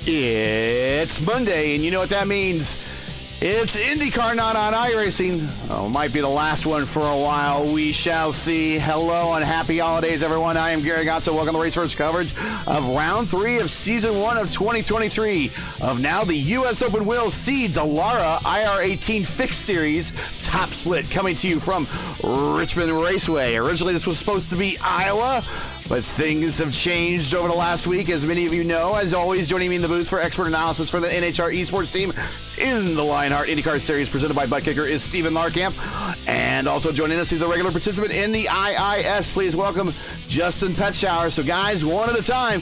It's Monday, and you know what that means. It's IndyCar, not on iRacing. Oh, might be the last one for a while. We shall see. Hello and happy holidays, everyone. I am Gary Gatso. Welcome to RACEWEAR's coverage of Round 3 of Season 1 of 2023 of now the U.S. Open Wheel C Dallara IR18 Fixed Series Top Split, coming to you from Richmond Raceway. Originally, this was supposed to be Iowa, but things have changed over the last week, as many of you know. As always, joining me in the booth for expert analysis for the NHR esports team in the Lionheart IndyCar Series presented by Butt Kicker is Steven Larkamp. And also joining us, he's a regular participant in the IIS. Please welcome Justin Petschower. So guys, one at a time.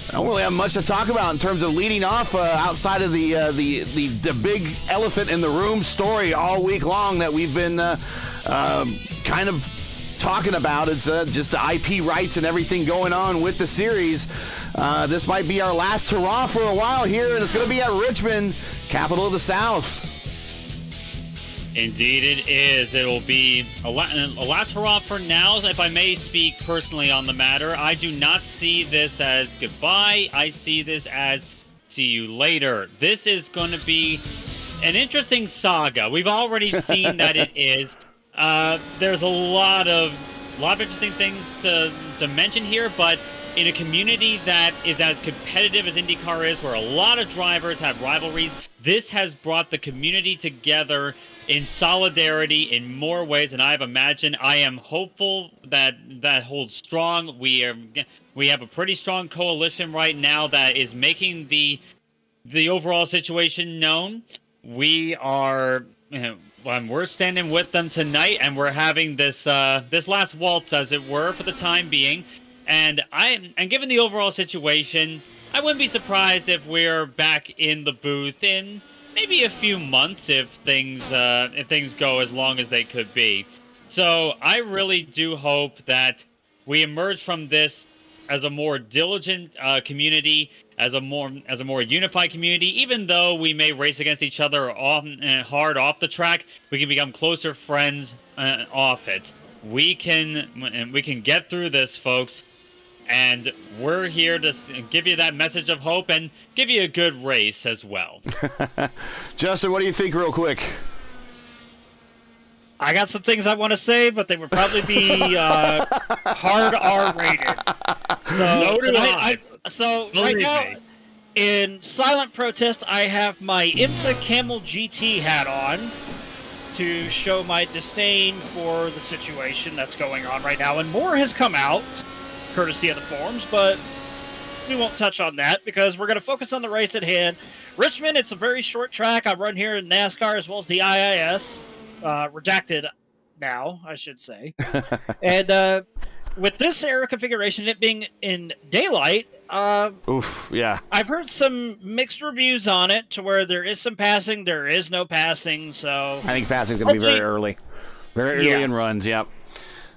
I don't really have much to talk about in terms of leading off outside of the big elephant in the room story all week long that we've been kind of talking about. It's just the IP rights and everything going on with the series. This might be our last hurrah for a while here, and it's going to be at Richmond, capital of the South. Indeed it is. It'll be a last hurrah for now. If I may speak personally on the matter, I do not see this as goodbye. I see this as see you later. This is going to be an interesting saga. We've already seen that it is. There's a lot of interesting things to mention here, but in a community that is as competitive as IndyCar is, where a lot of drivers have rivalries, this has brought the community together in solidarity in more ways than I've imagined. I am hopeful that holds strong. We have a pretty strong coalition right now that is making the overall situation known. We are, we're standing with them tonight, and we're having this last waltz, as it were, for the time being. And given the overall situation, I wouldn't be surprised if we're back in the booth in maybe a few months if things go as long as they could be. So I really do hope that we emerge from this as a more diligent community, as a more unified community. Even though we may race against each other hard off the track, we can become closer friends off it. We can get through this, folks. And we're here to give you that message of hope and give you a good race as well. Justin, what do you think real quick? I got some things I want to say, but they would probably be hard R-rated. So tonight, right now, in silent protest, I have my IMSA Camel GT hat on to show my disdain for the situation that's going on right now. And more has come out, courtesy of the forums, but we won't touch on that because we're going to focus on the race at hand. Richmond, it's a very short track. I run here in NASCAR as well as the IIS. Redacted now, I should say. And with this era configuration, it being in daylight, yeah. I've heard some mixed reviews on it to where there is some passing, there is no passing. So I think passing is going to be very early. Very early in runs, yep.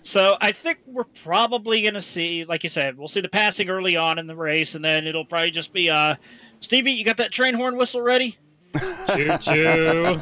So I think we're probably going to see, like you said, we'll see the passing early on in the race, and then it'll probably just be, Stevie, you got that train horn whistle ready? Choo-choo.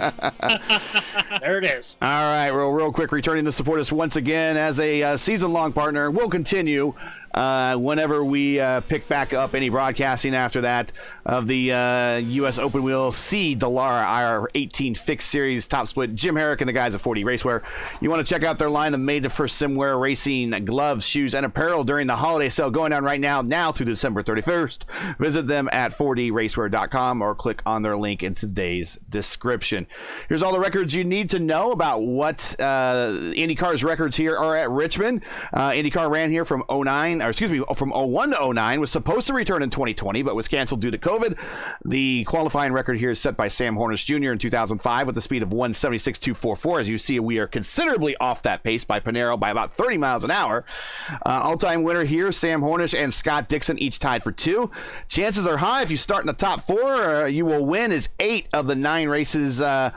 There it is. All right, real quick, returning to support us once again as a season-long partner. We'll continue whenever we pick back up any broadcasting after that of the U.S. Open Wheel C Dallara IR18 Fixed Series Top Split. Jim Herrick and the guys at 4D RACEWEAR. You want to check out their line of made-to-first swimwear, racing gloves, shoes, and apparel during the holiday sale going on right now through December 31st. Visit them at 4dracewear.com or click on their link in today's description. Here's all the records you need to know about what IndyCar's records here are at Richmond. IndyCar ran here from 01 to 09, was supposed to return in 2020, but was canceled due to COVID. The qualifying record here is set by Sam Hornish Jr. in 2005 with a speed of 176.244. As you see, we are considerably off that pace by Pinero by about 30 miles an hour. All-time winner here, Sam Hornish and Scott Dixon, each tied for 2. Chances are high if you start in the top 4, you will win as 8 of the 9 races 8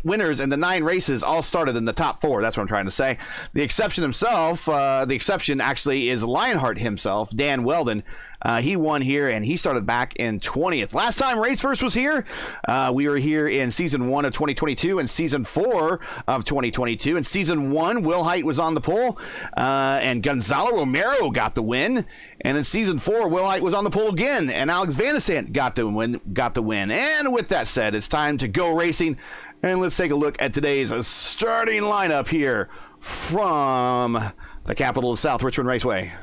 winners in the 9 races all started in the top 4. That's what I'm trying to say. The exception actually is Lionheart himself, Dan Weldon. He won here, and he started back in 20th. Last time Race First was here, we were here in Season 1 of 2022 and Season 4 of 2022. In Season 1, Will Hite was on the pole, and Gonzalo Romero got the win. And in Season 4, Will Hite was on the pole again, and Alex Van de Sant got the win. And with that said, it's time to go racing, and let's take a look at today's starting lineup here from the capital of the South, Richmond Raceway.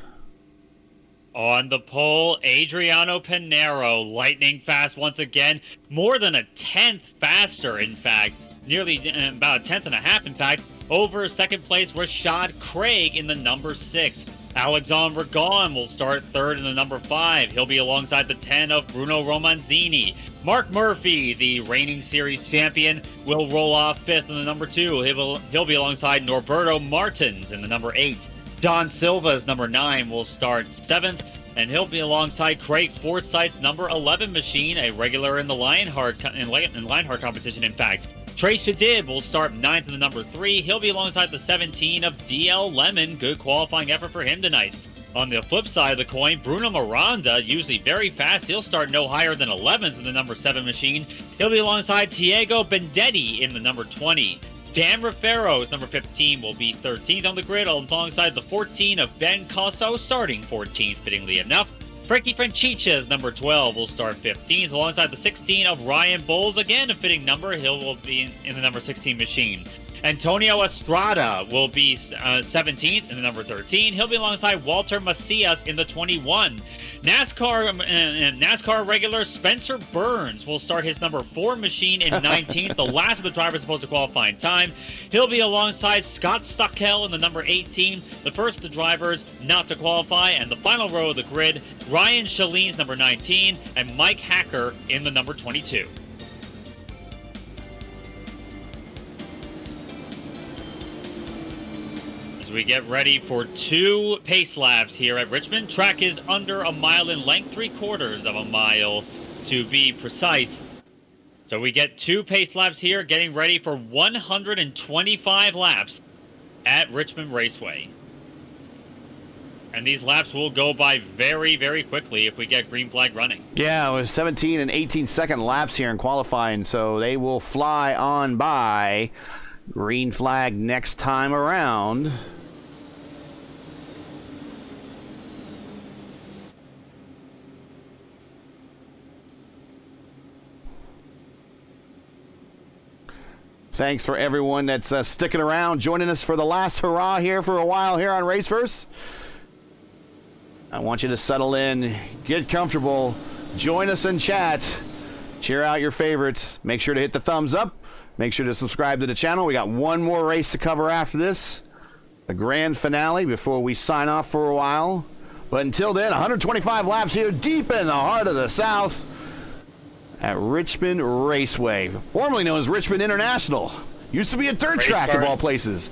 On the pole, Adriano Pinero, lightning fast once again, more than a tenth faster, in fact, nearly about a tenth and a half, in fact, over second place, Rashad Craig in the number 6. Alexandre Ragon will start third in the number 5. He'll be alongside the 10 of Bruno Romanzini. Mark Murphy, the reigning series champion, will roll off 5th in the number 2. He'll be alongside Norberto Martins in the number 8. Don Silva's number 9 will start 7th, and he'll be alongside Craig Forsyth's number 11 machine, a regular in the Lionheart competition, in fact. Trey Shadid will start 9th in the number 3. He'll be alongside the 17 of DL Lemon. Good qualifying effort for him tonight. On the flip side of the coin, Bruno Miranda, usually very fast. He'll start no higher than 11th in the number 7 machine. He'll be alongside Diego Bendetti in the number 20. Dan Raffaro's number 15 will be 13th on the grid, alongside the 14 of Ben Cosso, starting 14th, fittingly enough. Frankie Franchicha's number 12 will start 15th, alongside the 16 of Ryan Bowles, again a fitting number. He will be in the number 16 machine. Antonio Estrada will be 17th in the number 13. He'll be alongside Walter Macias in the 21. NASCAR regular Spencer Burns will start his number 4 machine in 19th, the last of the drivers supposed to qualify in time. He'll be alongside Scott Stockel in the number 18, the first of the drivers not to qualify, and the final row of the grid, Ryan Shalene's number 19 and Mike Hacker in the number 22. We get ready for 2 pace laps here at Richmond. Track is under a mile in length, 3/4 of a mile to be precise. So we get 2 pace laps here, getting ready for 125 laps at Richmond Raceway. And these laps will go by very, very quickly if we get green flag running. Yeah, it was 17 and 18-second laps here in qualifying, so they will fly on by. Green flag next time around. Thanks for everyone that's sticking around, joining us for the last hurrah here for a while here on Raceverse. I want you to settle in, get comfortable, join us in chat, cheer out your favorites. Make sure to hit the thumbs up. Make sure to subscribe to the channel. We got one more race to cover after this, the grand finale, before we sign off for a while. But until then, 125 laps here deep in the heart of the South at Richmond Raceway, formerly known as Richmond International. Used to be a dirt track of all places.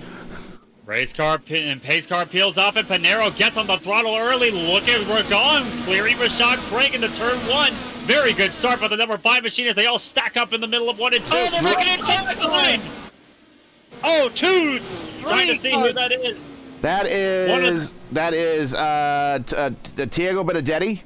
Pace car peels off, and Pinero gets on the throttle early. Look at Ragon clearing Rashad Craig into turn 1. Very good start by the number 5 machine as they all stack up in the middle of 1 and 2. Oh, they're making it inside the line. Oh, 2, 3. Trying to see who that is. That is Diego Benedetti.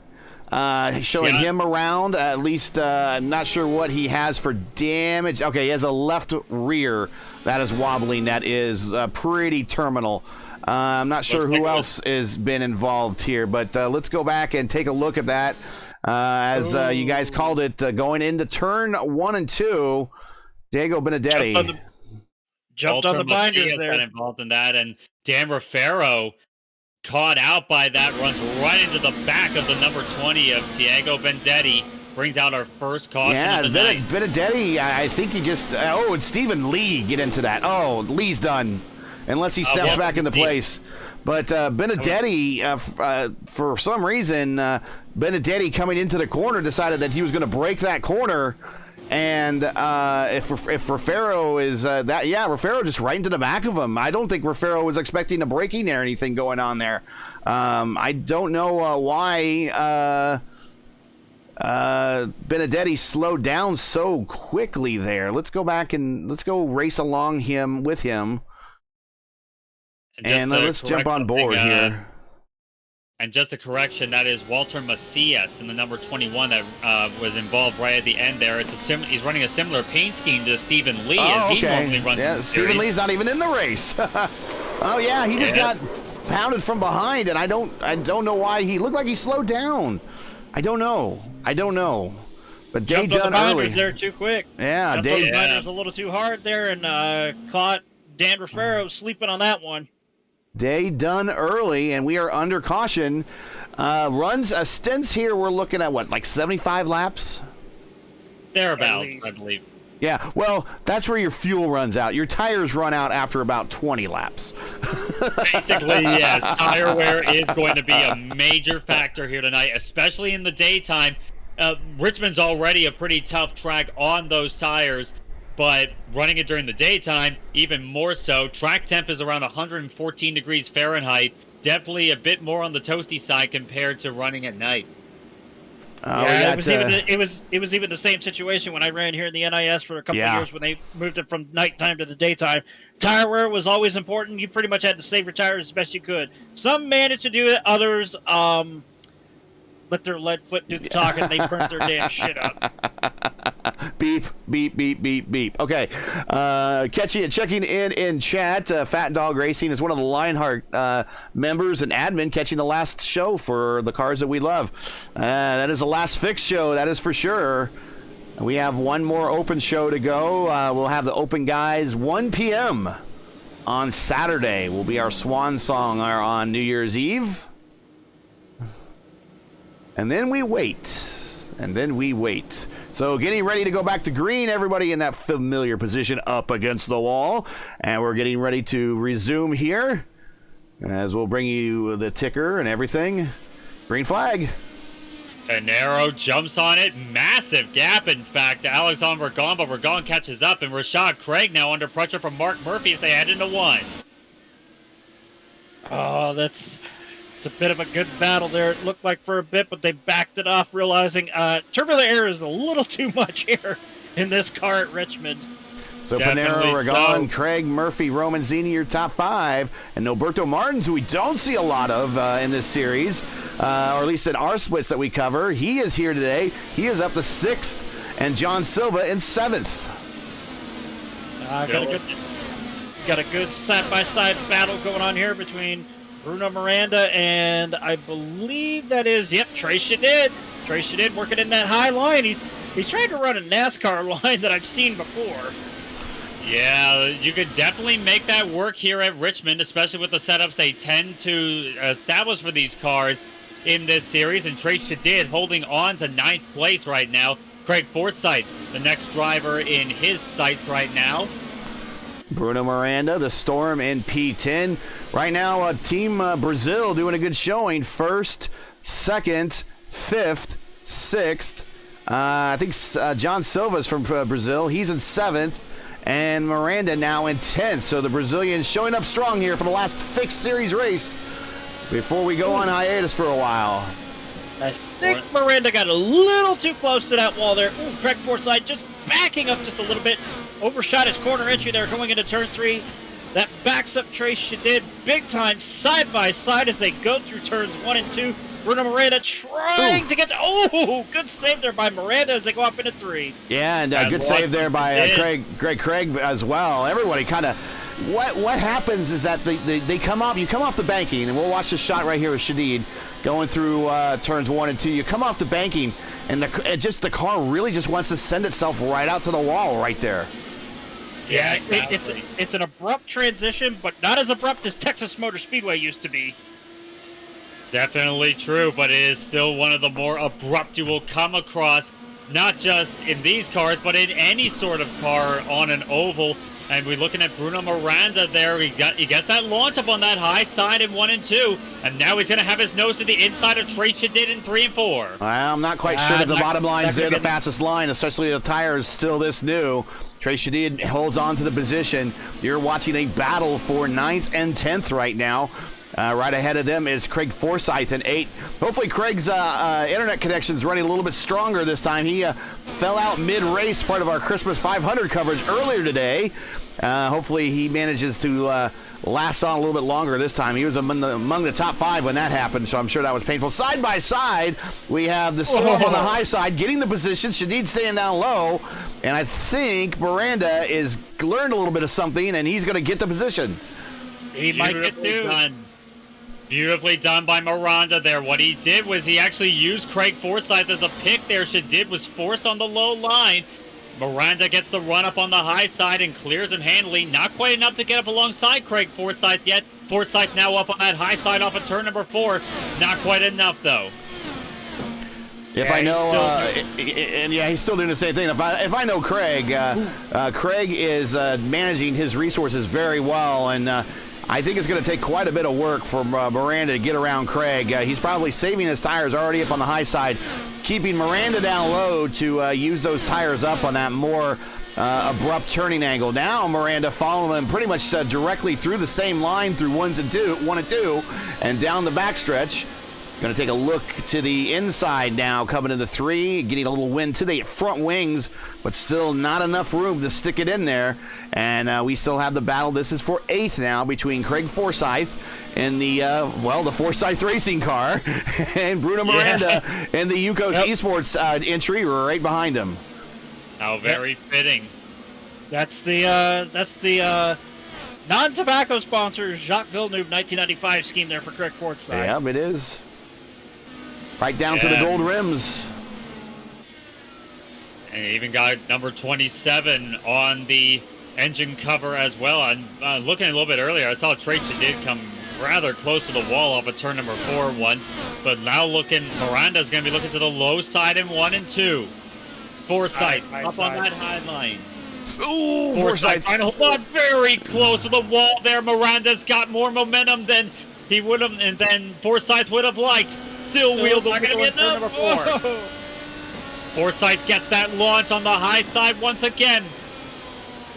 Showing him around. At least I'm not sure what he has for damage. Okay, he has a left rear that is wobbling. That is pretty terminal. I'm not sure who else has been involved here, but let's go back and take a look at that. As you guys called it, going into turn 1 and 2, Diego Benedetti jumped on the binders there. Got involved in that, and Dan Raffaero caught out by that, runs right into the back of the number 20 of Diego Bendetti. Brings out our first caution of the night. Benedetti, I think he just... Oh, and Stephen Lee get into that. Oh, Lee's done, unless he steps back into place. But Benedetti, for some reason, Benedetti coming into the corner decided that he was going to break that corner. And if Raffaero is Raffaero just right into the back of him. I don't think Raffaero was expecting a braking or anything going on there. I don't know why Benedetti slowed down so quickly there. Let's go back and let's go race along with him. And let's jump on board here. And just a correction, that is Walter Macias in the number 21 that was involved right at the end there. He's running a similar paint scheme to Stephen Lee. Oh, He normally runs Stephen Lee's not even in the race. Oh yeah, he just got pounded from behind, and I don't know why he looked like he slowed down. I don't know. But Dave done early there too quick. Yeah, Dave binders a little too hard there, and caught Dan Raffaero sleeping on that one. Day done early, and we are under caution. Runs stints here. We're looking at what, like 75 laps? Thereabouts, I believe. Yeah, well, that's where your fuel runs out. Your tires run out after about 20 laps. Basically, yes. Tire wear is going to be a major factor here tonight, especially in the daytime. Richmond's already a pretty tough track on those tires, but running it during the daytime, even more so. Track temp is around 114 degrees Fahrenheit. Definitely a bit more on the toasty side compared to running at night. Yeah, it was even the same situation when I ran here in the NIS for a couple of years when they moved it from nighttime to the daytime. Tire wear was always important. You pretty much had to save your tires as best you could. Some managed to do it. Others let their lead foot do the talking. And they burnt their damn shit up. Beep, beep, beep, beep, beep. Okay. Checking in chat. Fat Dog Racing is one of the Lionheart members and admin catching the last show for the cars that we love. That is the last fix show. That is for sure. We have one more open show to go. We'll have the open guys 1 p.m. on Saturday. Will be our swan song on New Year's Eve. And then we wait. And then we wait. So getting ready to go back to green, everybody in that familiar position up against the wall. And we're getting ready to resume here as we'll bring you the ticker and everything. Green flag. Panero jumps on it. Massive gap, in fact, to Alex on Vergon, but Vergon catches up. And Rashad Craig now under pressure from Mark Murphy as they head into one. Oh, it's a bit of a good battle there. It looked like for a bit, but they backed it off, realizing turbulent air is a little too much here in this car at Richmond. So Panero, Ragon, Craig, Murphy, Roman Zini, your top five. And Noberto Martins, who we don't see a lot of in this series, or at least in our splits that we cover. He is here today. He is up to 6th, and John Silva in 7th. Got a good side-by-side battle going on here between Bruno Miranda and I believe that is, Trey Shadid. Trey Shadid working in that high line. He's trying to run a NASCAR line that I've seen before. Yeah, you could definitely make that work here at Richmond, especially with the setups they tend to establish for these cars in this series. And Trey Shadid holding on to 9th place right now. Craig Forsyth, the next driver in his sights right now. Bruno Miranda, the Storm in P10. Right now, Team Brazil doing a good showing. 1st, 2nd, 5th, 6th. I think John Silva's from Brazil. He's in 7th. And Miranda now in 10th. So the Brazilians showing up strong here for the last fixed series race before we go on hiatus for a while. I think Miranda got a little too close to that wall there. Ooh, Craig Forsyth just backing up just a little bit. Overshot his corner entry there going into turn 3. That backs up Trace Shadid big time side by side as they go through turns 1 and 2. Bruno Miranda trying to get... good save there by Miranda as they go off into 3. Yeah, and good save there by Craig as well. Everybody kind of... What happens is that they come off... You come off the banking, and we'll watch the shot right here with Shadid going through turns 1 and 2. You come off the banking, and the car really just wants to send itself right out to the wall right there. Yeah, exactly. It's an abrupt transition, but not as abrupt as Texas Motor Speedway used to be. Definitely true, but it is still one of the more abrupt you will come across, not just in these cars, but in any sort of car on an oval. And we're looking at Bruno Miranda there. He gets that launch up on that high side in 1 and 2, and now he's going to have his nose to the inside of Trey Shadid in 3 and 4. Well, I'm not quite sure that the bottom line's there, the fastest line, especially the tire is still this new. Trey Shadid holds on to the position. You're watching a battle for 9th and 10th right now. Right ahead of them is Craig Forsyth in 8. Hopefully Craig's internet connection's running a little bit stronger this time. He fell out mid-race, part of our Christmas 500 coverage earlier today. Hopefully he manages to last on a little bit longer this time. He was among the top 5 when that happened, so I'm sure that was painful. Side by side, we have the Storm on the high side getting the position. Shadid staying down low, and I think Miranda is learned a little bit of something, and he's going to get the position. He might get through. Beautifully done by Miranda there. What he did was he actually used Craig Forsyth as a pick there. Shadid was forced on the low line. Miranda gets the run up on the high side and clears him handily. Not quite enough to get up alongside Craig Forsyth yet. Forsyth now up on that high side off of turn number 4. Not quite enough though. If I know, he's still doing the same thing. If I know Craig, Craig is managing his resources very well, and I think it's going to take quite a bit of work for Miranda to get around Craig. He's probably saving his tires already up on the high side, keeping Miranda down low to use those tires up on that more abrupt turning angle. Now Miranda following him pretty much directly through the same line through 1 and 2, and down the backstretch. Going to take a look to the inside now, coming into 3, getting a little wind to the front wings, but still not enough room to stick it in there. And we still have the battle. This is for 8th now between Craig Forsyth in the, the Forsyth racing car and Bruno Miranda in the Yukos Esports entry right behind him. How very fitting. That's the non-tobacco sponsor Jacques Villeneuve 1995 scheme there for Craig Forsyth. Yeah, it is. Right down to the gold rims. And even got number 27 on the engine cover as well. And looking a little bit earlier, I saw Tracy did come rather close to the wall off of turn number 4 once. But now Miranda's going to be looking to the low side in 1 and 2. Forsyth up on that high line. Ooh, Forsyth trying to hold on very close to the wall there. Miranda's got more momentum than he would have, and then Forsyth would have liked. Still wheel the wheel in turn number 4. Forsyth gets that launch on the high side once again.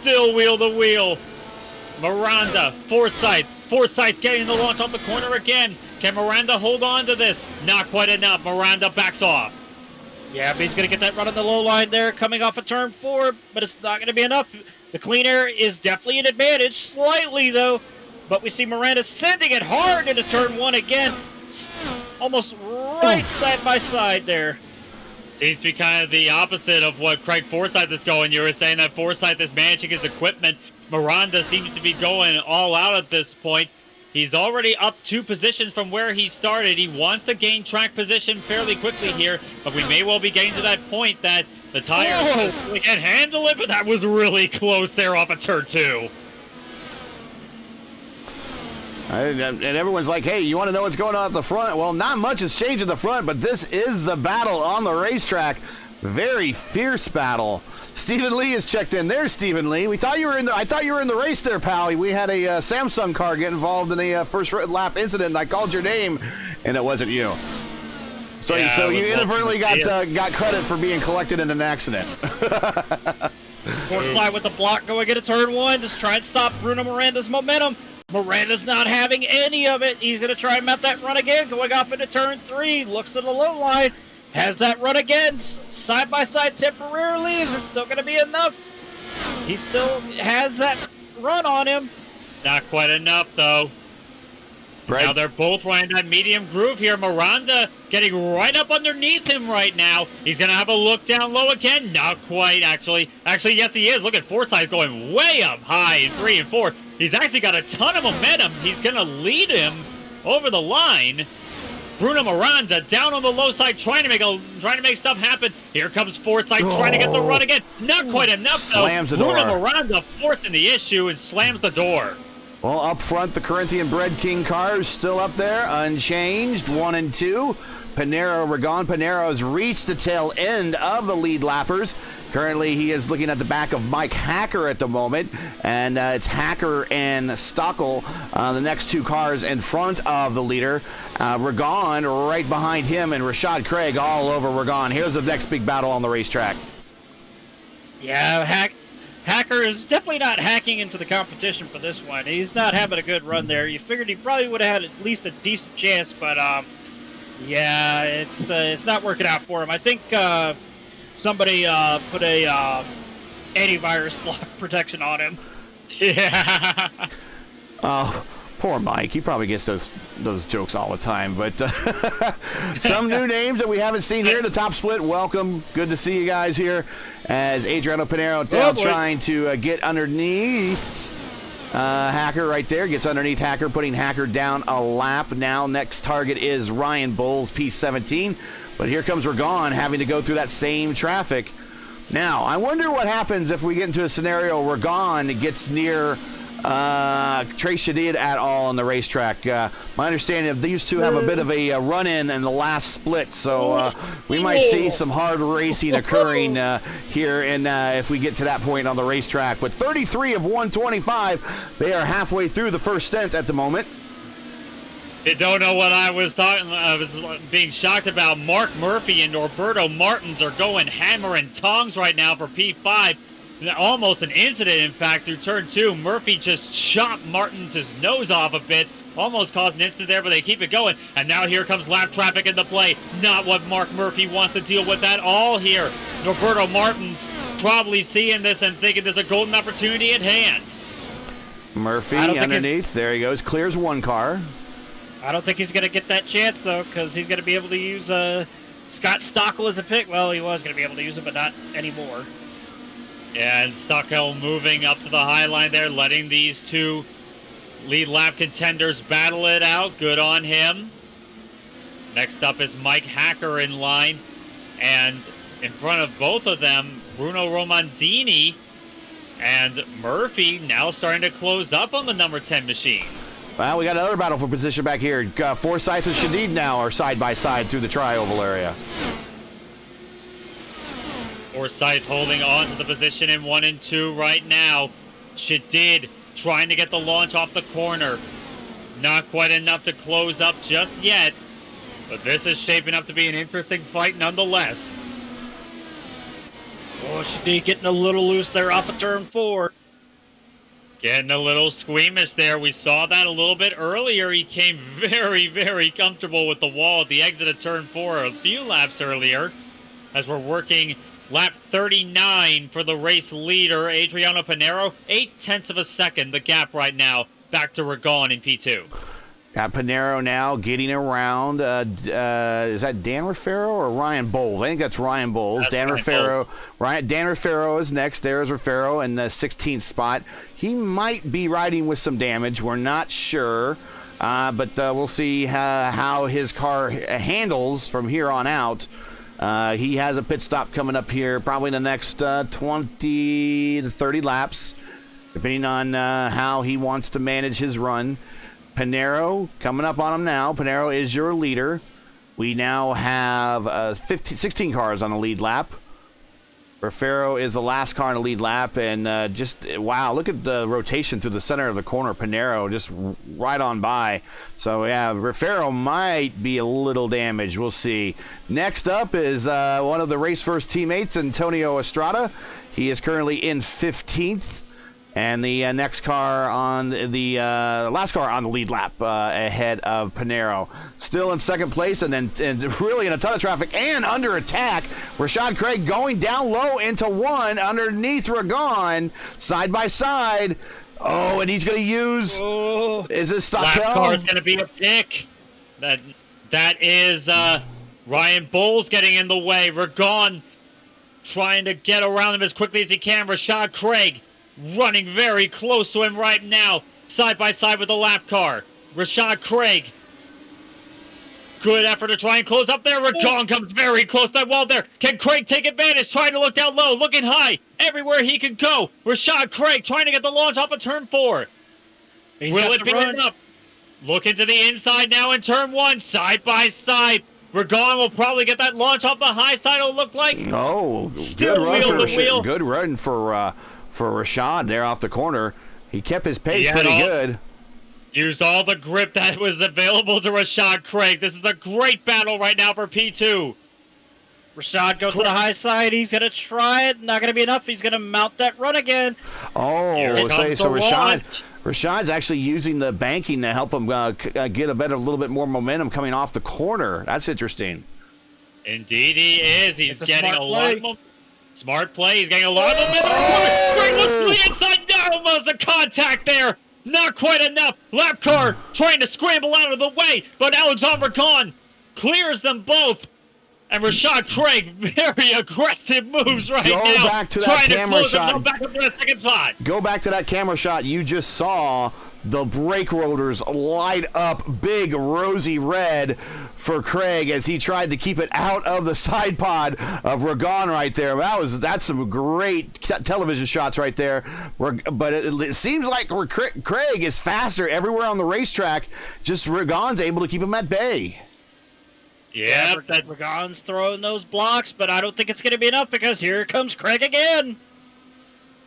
Still wheel the wheel. Miranda, Forsyth getting the launch off the corner again. Can Miranda hold on to this? Not quite enough. Miranda backs off. Yeah, but he's going to get that run on the low line there, coming off of turn 4, but it's not going to be enough. The clean air is definitely an advantage, slightly though, but we see Miranda sending it hard into turn 1 again, almost right side by side there. Seems to be kind of the opposite of what Craig Forsyth is going. You were saying that Forsyth is managing his equipment. Miranda seems to be going all out at this point. He's already up 2 positions from where he started. He wants to gain track position fairly quickly here, but we may well be getting to that point that the tires can handle it, but that was really close there off of turn 2. And everyone's like, hey, you want to know what's going on at the front? Well, not much has changed at the front, but this is the battle on the racetrack. Very fierce battle. Stephen Lee is checked in. There's Stephen Lee. I thought you were in the race there, pal. We had a Samsung car get involved in a first lap incident, and I called your name, and it wasn't you. So you inadvertently got credit for being collected in an accident. Forsyth with the block going into turn 1, just try and stop Bruno Miranda's momentum. Miranda's not having any of it. He's going to try and mount that run again, going off into turn 3, looks at the low line. Has that run again, side by side temporarily. Is it still going to be enough? He still has that run on him. Not quite enough, though. Right. Now they're both running that medium groove here. Miranda getting right up underneath him right now. He's going to have a look down low again. Not quite, actually. Actually, yes, he is. Look at Forsyth going way up high in 3 and 4. He's actually got a ton of momentum. He's going to lead him over the line. Bruno Miranda down on the low side, trying to make stuff happen. Here comes Forsyth trying to get the run again. Not quite enough, though. Slams the door. Bruno Miranda forcing the issue and slams the door. Well, up front, the Corinthian-bred King cars still up there, unchanged, 1 and 2. Panero has reached the tail end of the lead lappers. Currently, he is looking at the back of Mike Hacker at the moment, and it's Hacker and Stockel, the next 2 cars in front of the leader. Ragon right behind him, and Rashad Craig all over Ragon. Here's the next big battle on the racetrack. Yeah, Hacker is definitely not hacking into the competition for this one. He's not having a good run there. You figured he probably would have had at least a decent chance, but yeah, it's not working out for him. I think somebody put a antivirus block protection on him. Yeah. Oh, poor Mike. He probably gets those jokes all the time. But some new names that we haven't seen here in the top split. Welcome. Good to see you guys here. As Adriano Pinero down trying to get underneath Hacker right there. Gets underneath Hacker, putting Hacker down a lap. Now next target is Ryan Bowles, P17. But here comes Ragon having to go through that same traffic. Now, I wonder what happens if we get into a scenario where Ragon gets near Trace Shadid at all on the racetrack. My understanding of these two have a bit of a run-in in the last split, so we might see some hard racing occurring here and if we get to that point on the racetrack. But 33 of 125, they are halfway through the first stint at the moment. You don't know what I was being shocked about. Mark Murphy and Norberto Martins are going hammer and tongs right now for P5. Almost an incident, in fact, through turn 2. Murphy just chopped Martins' nose off a bit. almost caused an incident there, but they keep it going. And now here comes lap traffic into play. Not what Mark Murphy wants to deal with at all here. Roberto Martins probably seeing this and thinking there's a golden opportunity at hand. Murphy underneath. There he goes. Clears one car. I don't think he's going to get that chance, though, because he's going to be able to use Scott Stockel as a pick. Well, he was going to be able to use it, but not anymore. And Stockel moving up to the high line there, letting these two lead lap contenders battle it out. Good on him. Next up is Mike Hacker in line. And in front of both of them, Bruno Romanzini and Murphy now starting to close up on the number 10 machine. Well, we got another battle for position back here. Forsyth and Shadid now are side by side through the tri-oval area. Forsyth holding on to the position in 1 and 2 right now. Shadid trying to get the launch off the corner. Not quite enough to close up just yet. But this is shaping up to be an interesting fight nonetheless. Oh, Shadid getting a little loose there off of turn 4. Getting a little squeamish there. We saw that a little bit earlier. He came very, very comfortable with the wall at the exit of turn 4 a few laps earlier. As we're working lap 39 for the race leader, Adriano Pinero. 0.8 of a second, the gap right now. Back to Ragon in P2. Got Pinero now getting around. Is that Dan Raffaero or Ryan Bowles? I think that's Ryan Bowles. Dan Raffaero is next. There's Raffaero in the 16th spot. He might be riding with some damage. We're not sure. But we'll see how his car handles from here on out. He has a pit stop coming up here probably in the next 20 to 30 laps, depending on how he wants to manage his run. Pinero coming up on him now. Pinero is your leader. We now have 16 cars on the lead lap. Raffaero is the last car on the lead lap, and wow, look at the rotation through the center of the corner. Pinero just right on by. So yeah, Raffaero might be a little damaged. We'll see. Next up is one of the race first teammates, Antonio Estrada. He is currently in 15th. And the next car on the last car on the lead lap ahead of Pinero. Still in second place and really in a ton of traffic and under attack. Rashad Craig going down low into 1 underneath Ragon, side by side. Oh, and he's going to use. Oh. Is this Stockel? Last car is going to be a pick. That is Ryan Bowles getting in the way. Ragon trying to get around him as quickly as he can. Rashad Craig running very close to him right now, side by side with the lap car. Rashad Craig. Good effort to try and close up there. Ragon comes very close to that wall there. Can Craig take advantage? Trying to look down low, looking high, everywhere he can go. Rashad Craig trying to get the launch off of turn 4. Will it be enough? Looking to the inside now in turn 1, side by side. Ragon will probably get that launch off the high side, it'll look like. Oh, good run for Rashad there off the corner. He kept his pace pretty good. Used all the grip that was available to Rashad Craig. This is a great battle right now for P2. Rashad goes to the high side. He's going to try it. Not going to be enough. He's going to mount that run again. Oh, so Rashad's actually using the banking to help him get a little bit more momentum coming off the corner. That's interesting. Indeed he is. He's getting a lot of momentum. Smart play. He's getting a lot of momentum. Great look to the inside. No, almost a contact there. Not quite enough. Lap car trying to scramble out of the way, but Alexandre Ragon clears them both. And Rashad Craig, very aggressive moves right now. Go back to that camera shot. Back up to the second spot. Go back to that camera shot. You just saw the brake rotors light up big rosy red for Craig as he tried to keep it out of the side pod of Ragon right there. That's some great television shots right there. But it seems like Craig is faster everywhere on the racetrack. Just Ragon's able to keep him at bay. Yeah, Ragon's throwing those blocks, but I don't think it's going to be enough because here comes Craig again.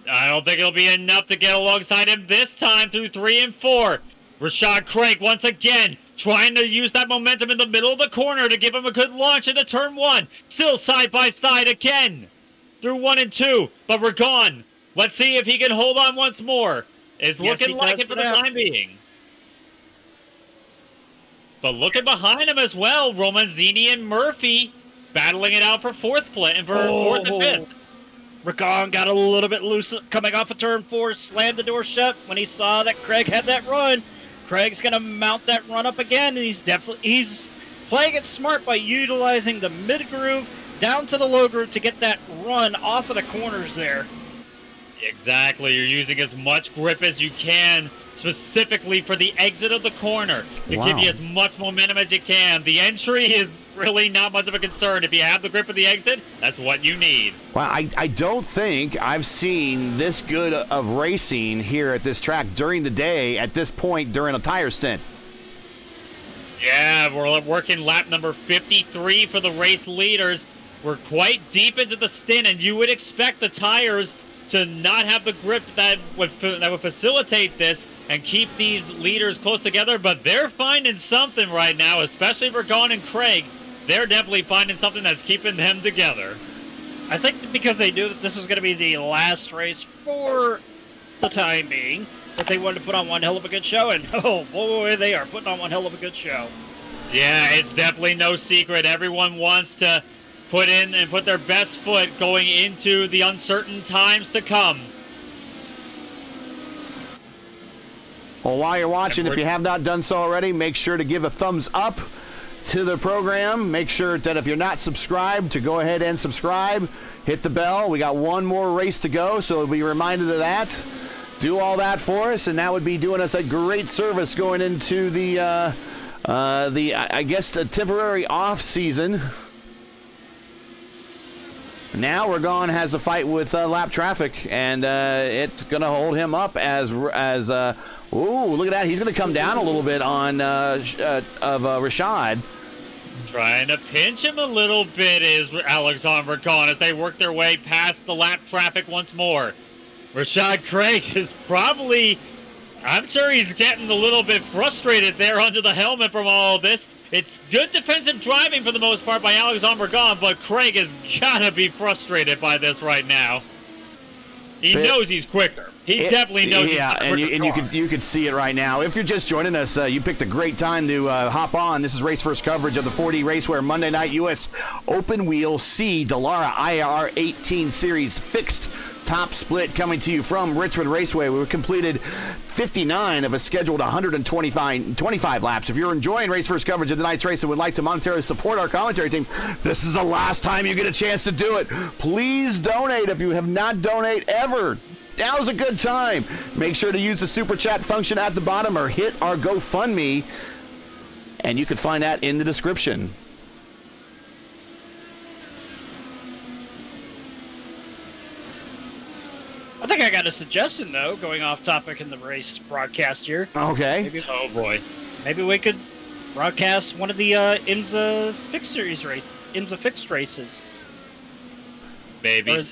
I don't think it'll be enough to get alongside him this time through 3 and 4. Rashad Craig once again trying to use that momentum in the middle of the corner to give him a good launch into turn 1. Still side by side again through 1 and 2. But Ragon, let's see if he can hold on once more. It's looking like it for the time being. But looking behind him as well, Romanzini and Murphy battling it out for fourth and fifth. Ragon got a little bit loose coming off of turn 4, slammed the door shut when he saw that Craig had that run. Craig's going to mount that run up again, and he's playing it smart by utilizing the mid groove down to the low groove to get that run off of the corners there. Exactly. You're using as much grip as you can, specifically for the exit of the corner, to give you as much momentum as you can. The entry is really not much of a concern. If you have the grip of the exit, that's what you need. Well, I don't think I've seen this good of racing here at this track during the day at this point during a tire stint. Yeah, we're working lap number 53 for the race leaders. We're quite deep into the stint, and you would expect the tires to not have the grip that would facilitate this and keep these leaders close together, but they're finding something right now, especially Ragon and Craig. They're definitely finding something that's keeping them together. I think because they knew that this was going to be the last race for the time being, that they wanted to put on one hell of a good show, and oh boy, they are putting on one hell of a good show. Yeah, it's definitely no secret. Everyone wants to put in and put their best foot going into the uncertain times to come. Well, while you're watching, if you have not done so already, make sure to give a thumbs up to the program. Make sure that if you're not subscribed, to go ahead and subscribe. Hit the bell. We got one more race to go, so be reminded of that. Do all that for us, and that would be doing us a great service going into the I guess, the temporary off season. Now Ragon has a fight with lap traffic, and it's going to hold him up as ooh, look at that. He's going to come down a little bit on Rashad. Trying to pinch him a little bit is Alexander Ragon as they work their way past the lap traffic once more. Rashad Craig is probably, I'm sure he's getting a little bit frustrated there under the helmet from all of this. It's good defensive driving for the most part by Alexander Ragon, but Craig has got to be frustrated by this right now. He knows he's quicker. He definitely knows he's quicker. Yeah, and you can see it right now. If you're just joining us, you picked a great time to hop on. This is race first coverage of the 4D RACEWEAR Monday Night U.S. Open Wheel C Dallara IR 18 Series Fixed Top Split coming to you from Richmond Raceway. We completed 59 of a scheduled 125 laps. If you're enjoying race first coverage of tonight's race and would like to monetarily support our commentary team, this is the last time you get a chance to do it. Please donate if you have not donated ever. Now's a good time. Make sure to use the super chat function at the bottom or hit our GoFundMe, and you can find that in the description. I think I got a suggestion, though, going off topic in the race broadcast here. Okay. Oh, boy. Maybe we could broadcast one of the IMSA fixed races. Maybe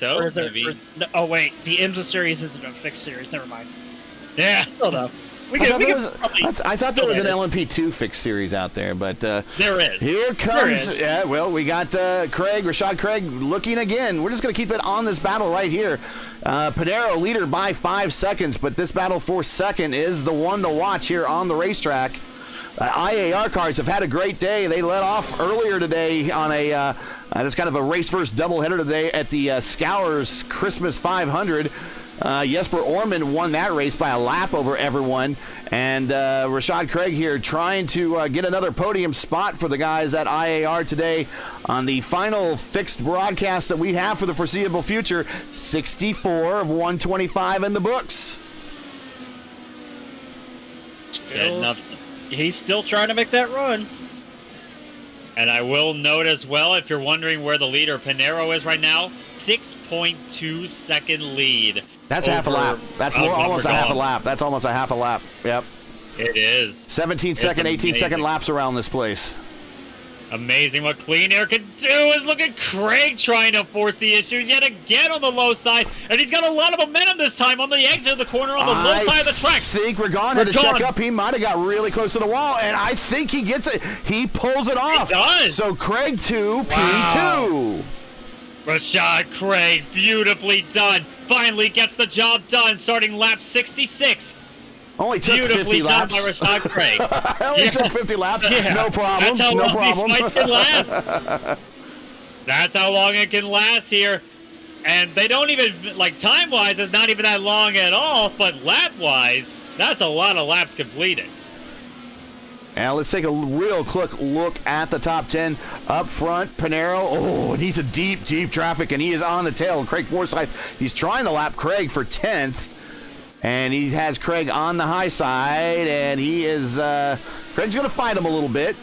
Oh, wait. The IMSA series isn't a fixed series. Never mind. Yeah. Still, though. I thought there was an LMP2 fixed series out there, but there is. Here comes. Yeah, well, we got Rashad Craig looking again. We're just going to keep it on this battle right here. Pinero leader by 5 seconds, but this battle for second is the one to watch here on the racetrack. IAR cars have had a great day. They let off earlier today on a this kind of a race first doubleheader today at the Scours Christmas 500. Jesper Orman won that race by a lap over everyone, and Rashad Craig here trying to get another podium spot for the guys at IAR today on the final fixed broadcast that we have for the foreseeable future. 64 of 125 in the books. He's still trying to make that run. And I will note as well, if you're wondering where the leader Pinero is right now, 6.2 second lead. That's half a lap. That's almost a half a lap. That's almost a half a lap. Yep. It is. 17-second, 18-second laps around this place. Amazing what Clean Air can do. Is look at Craig trying to force the issue yet again on the low side. And he's got a lot of momentum this time on the exit of the corner on the low side of the track. I think Ragon had to check up. He might have got really close to the wall, and I think he gets it. He pulls it off. He does. So Craig 2, P2. Rashad Craig, beautifully done. Finally gets the job done, starting lap 66. Only took 50 laps. By Rashad Craig. Only took 50 laps. Yeah. No problem. That's how No long problem. these fights can last. That's how long it can last here. And they don't even, like, time-wise, it's not even that long at all, but lap-wise, that's a lot of laps completed. Now let's take a real quick look at the top 10. Up front, Pinero. Oh, and he's a deep, deep traffic, and he is on the tail. Craig Forsyth, he's trying to lap Craig for 10th. And he has Craig on the high side, and he is, Craig's going to fight him a little bit.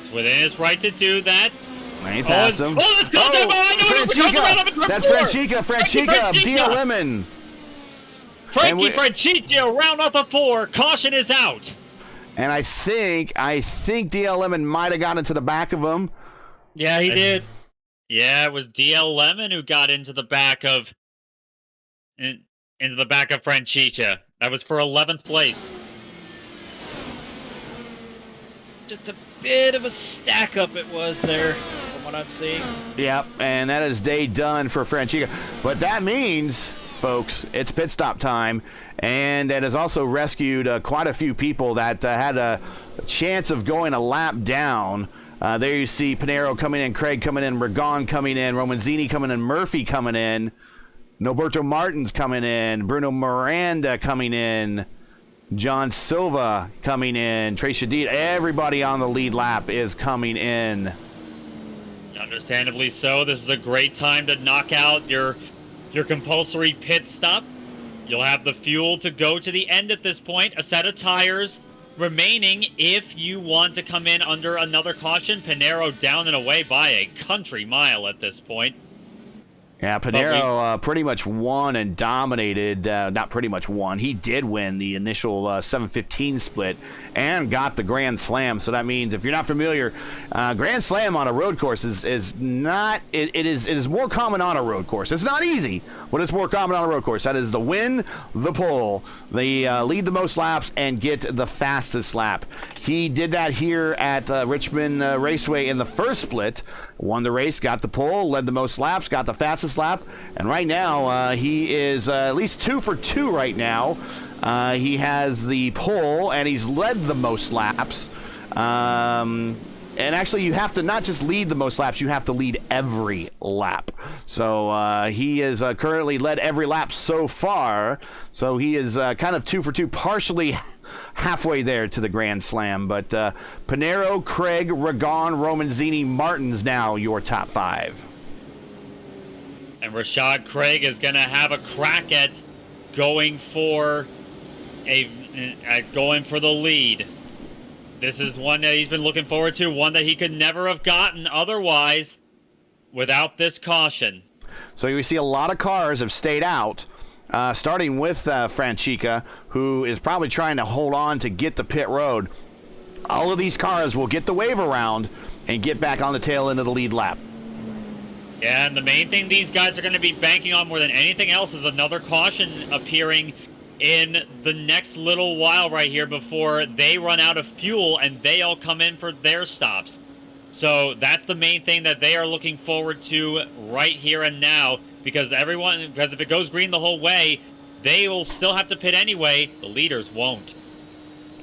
It's within his right to do that. He passed him. Oh, let's go! Franchica! That's Franchica! DL Lemon! Frankie Franchica, round off the 4. Caution is out. And I think DL Lemon might have gotten into the back of him. Yeah, he did. Yeah, it was DL Lemon who got into the back of Franchica. That was for 11th place. Just a bit of a stack up it was there, from what I'm seeing. Yep, and that is day done for Franchica. But that means, folks, it's pit stop time, and it has also rescued quite a few people that had a chance of going a lap down. There you see Pinero coming in, Craig coming in, Ragon coming in, Romanzini coming in, Murphy coming in, Noberto Martins coming in, Bruno Miranda coming in, John Silva coming in, Trey Shadid. Everybody on the lead lap is coming in. Understandably so. This is a great time to knock out your compulsory pit stop. You'll have the fuel to go to the end at this point. A set of tires remaining if you want to come in under another caution. Pinero down and away by a country mile at this point. Yeah, Pinero pretty much won and dominated. Not pretty much won. He did win the initial 7:15 split and got the Grand Slam. So that means, if you're not familiar, Grand Slam on a road course is not. It is more common on a road course. It's not easy, but it's more common on a road course. That is the win, the pole, the lead the most laps, and get the fastest lap. He did that here at Richmond Raceway in the first split. Won the race, got the pole, led the most laps, got the fastest lap, and right now he is at least 2 for 2 right now. He has the pole, and he's led the most laps. And actually, you have to not just lead the most laps, you have to lead every lap. So he is currently led every lap so far. So he is kind of 2 for 2, partially halfway there to the Grand Slam. But Pinero, Craig, Ragon, Romanzini, Martins now your top 5. And Rashad Craig is going to have a crack at going for the lead. This is one that he's been looking forward to, one that he could never have gotten otherwise without this caution. So you see a lot of cars have stayed out, starting with Franchica, who is probably trying to hold on to get the pit road. All of these cars will get the wave around and get back on the tail end of the lead lap. Yeah, and the main thing these guys are going to be banking on more than anything else is another caution appearing in the next little while right here before they run out of fuel and they all come in for their stops. So that's the main thing that they are looking forward to right here and now, because if it goes green the whole way, they will still have to pit anyway. The leaders won't.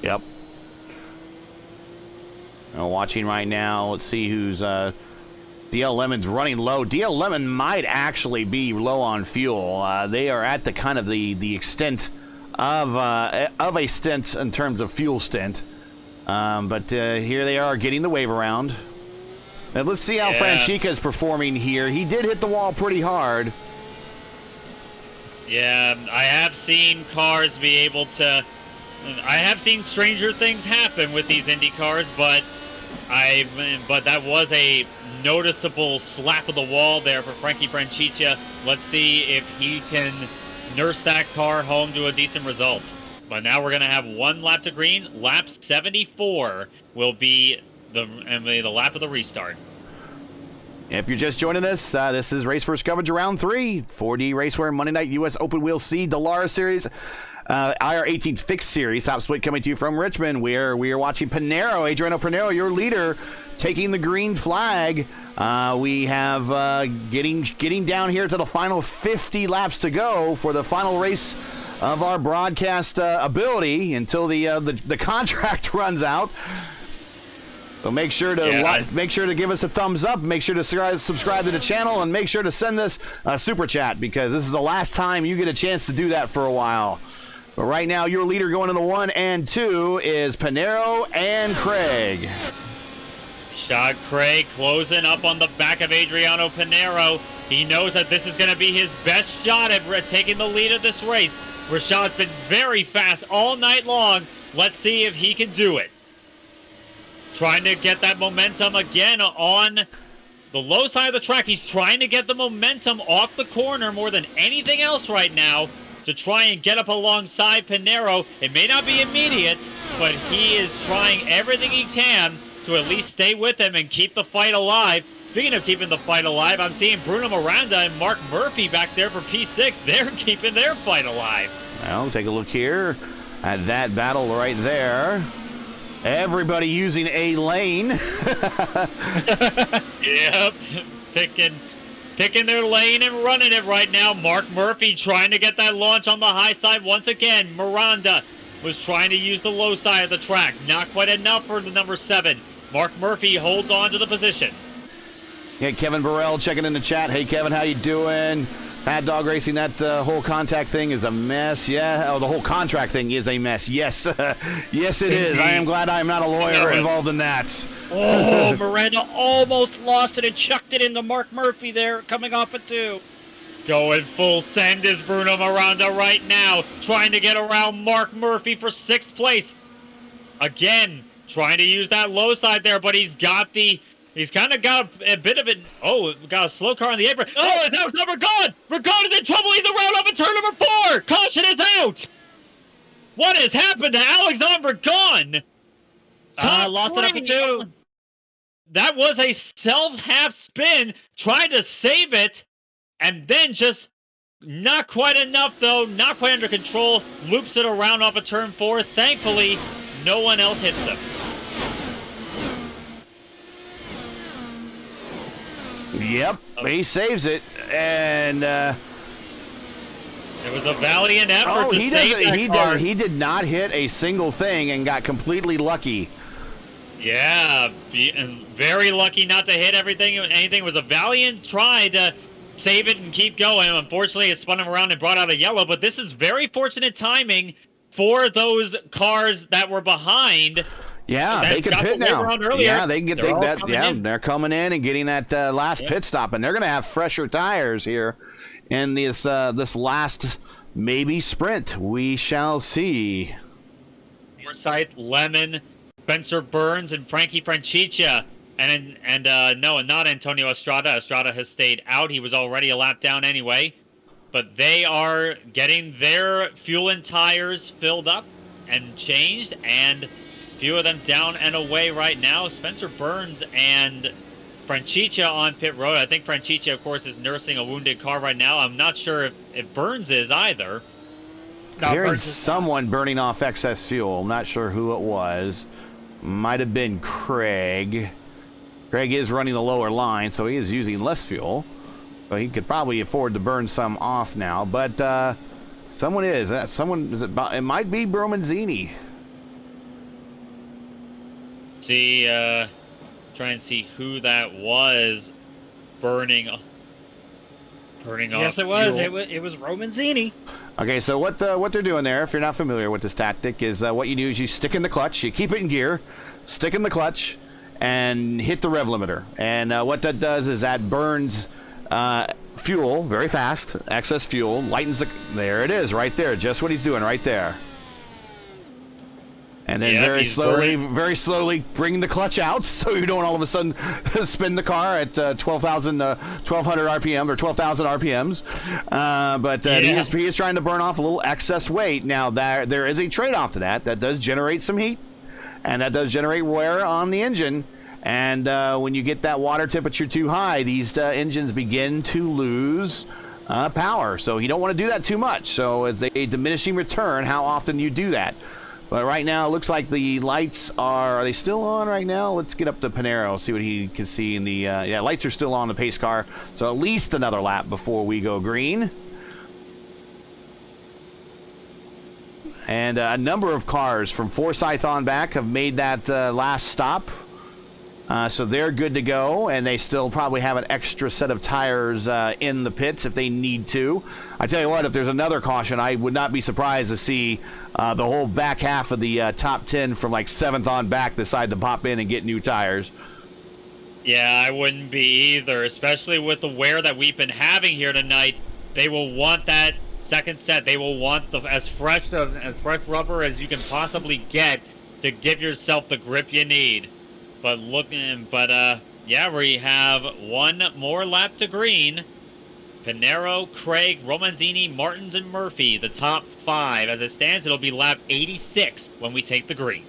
Yep. Watching right now, let's see who's DL Lemon's running low. DL Lemon might actually be low on fuel. They are at the kind of the extent of a stint in terms of fuel stint. But here they are getting the wave around. Now let's see how Franchica is performing here. He did hit the wall pretty hard. Yeah, I have seen cars be able to... I have seen stranger things happen with these Indy cars, but that was a noticeable slap of the wall there for Frankie Franchica. Let's see if he can nurse that car home to a decent result. But now we're going to have one lap to green. Lap 74 will be the lap of the restart. If you're just joining us, this is Race First coverage of round 3. 4D RACEWEAR Monday Night U.S. Open Wheel C Dallara Series. IR 18 Fixed Series, top split coming to you from Richmond. We are watching Pinero, Adriano Pinero, your leader, taking the green flag. We have getting down here to the final 50 laps to go for the final race of our broadcast ability until the contract runs out. So make sure to give us a thumbs up, make sure to subscribe to the channel, and make sure to send us a super chat, because this is the last time you get a chance to do that for a while. But right now, your leader going in the 1 and 2 is Pinero and Craig. Rashad Craig closing up on the back of Adriano Pinero. He knows that this is going to be his best shot at taking the lead of this race. Rashad's been very fast all night long. Let's see if he can do it. Trying to get that momentum again on the low side of the track. He's trying to get the momentum off the corner more than anything else right now to try and get up alongside Pinero. It may not be immediate, but he is trying everything he can to at least stay with him and keep the fight alive. Speaking of keeping the fight alive, I'm seeing Bruno Miranda and Mark Murphy back there for P6. They're keeping their fight alive. Well, take a look here at that battle right there. Everybody using a lane. Yep, picking their lane and running it right now. Mark Murphy trying to get that launch on the high side once again. Miranda was trying to use the low side of the track. Not quite enough for the number 7. Mark Murphy holds on to the position. Yeah, Kevin Burrell checking in the chat. Hey, Kevin, how you doing? Mad Dog Racing, that whole contact thing is a mess. Yeah, oh, the whole contract thing is a mess. Yes, yes, it is. I am glad I am not a lawyer involved in that. Oh, Miranda almost lost it and chucked it into Mark Murphy there, coming off at 2. Going full send is Bruno Miranda right now, trying to get around Mark Murphy for 6th place. Again, trying to use that low side there, but he's kind of got a bit of it. Oh, got a slow car on the apron. Oh, it's out. No, Regard! Regard is in trouble. He's around up in turn number 4. Caution is out. What has happened to Alexander Gunn? Lost it up at 2. That was a self-half spin, trying to save it, and then just not quite enough, though. Not quite under control. Loops it around off of turn 4. Thankfully, no one else hits them. Yep, he saves it, and it was a valiant effort. Oh, he did not hit a single thing and got completely lucky. Yeah, and very lucky not to hit anything. It was a valiant try to save it and keep going. Unfortunately, it spun him around and brought out a yellow, but this is very fortunate timing for those cars that were behind. Yeah, they can pit now. Yeah, they can get that. Yeah, they're coming in and getting that last pit stop, and they're going to have fresher tires here in this last maybe sprint. We shall see. Forsyth, Lemon, Spencer Burns, and Frankie Francicia, and no, not Antonio Estrada. Estrada has stayed out. He was already a lap down anyway, but they are getting their fuel and tires filled up and changed, and few of them down and away right now. Spencer Burns and Francicia on pit road. I think Francicia, of course, is nursing a wounded car right now. I'm not sure if Burns is either. Hearing someone burning off excess fuel. I'm not sure who it was. Might have been Craig. Craig is running the lower line, so he is using less fuel. So he could probably afford to burn some off now. But someone is. It might be Bromanzini. Try and see who that was burning off. Yes, it was. It was Romanzini. Okay, so what they're doing there, if you're not familiar with this tactic, is what you do is you stick in the clutch, you keep it in gear, stick in the clutch, and hit the rev limiter. And what that does is that burns fuel very fast, excess fuel, lightens the. There it is, right there, just what he's doing right there. And then very slowly bring the clutch out, so you don't all of a sudden spin the car at 1200 RPM or 12,000 RPMs. He is trying to burn off a little excess weight. Now, there is a trade-off to that. That does generate some heat, and that does generate wear on the engine. And when you get that water temperature too high, these engines begin to lose power. So you don't want to do that too much. So it's a diminishing return how often you do that. But right now, it looks like the lights are they still on right now? Let's get up to Pinero, see what he can see in the, lights are still on the pace car. So at least another lap before we go green. And a number of cars from Forsyth on back have made that last stop. So they're good to go, and they still probably have an extra set of tires in the pits if they need to. I tell you what, if there's another caution, I would not be surprised to see the whole back half of the top 10 from like 7th on back decide to pop in and get new tires. Yeah, I wouldn't be either, especially with the wear that we've been having here tonight. They will want that second set. They will want as fresh rubber as you can possibly get to give yourself the grip you need. But yeah, we have one more lap to green. Pinero, Craig, Romanzini, Martins, and Murphy, the top 5. As it stands, it'll be lap 86 when we take the green.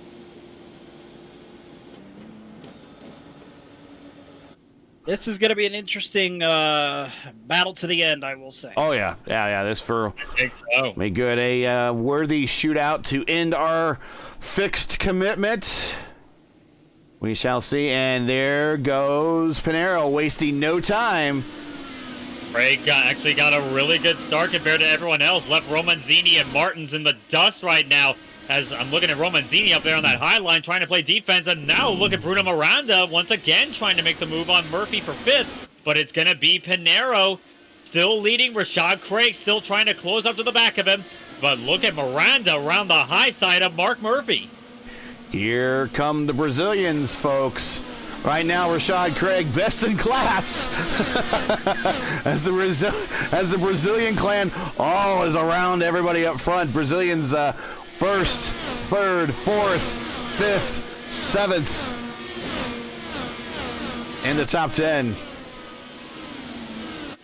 This is going to be an interesting battle to the end, I will say. Oh, yeah. This I think so. be good. A worthy shootout to end our fixed commitment. We shall see. And there goes Pinero, wasting no time. Craig actually got a really good start compared to everyone else. Left Romanzini and Martins in the dust right now. As I'm looking at Romanzini up there on that high line trying to play defense. And now look at Bruno Miranda once again trying to make the move on Murphy for 5th. But it's going to be Pinero still leading. Rashad Craig still trying to close up to the back of him. But look at Miranda around the high side of Mark Murphy. Here come the Brazilians, folks. Right now, Rashad Craig, best in class. as the Brazilian clan all is around everybody up front. Brazilians 1st, 3rd, 4th, 5th, 7th in the top 10.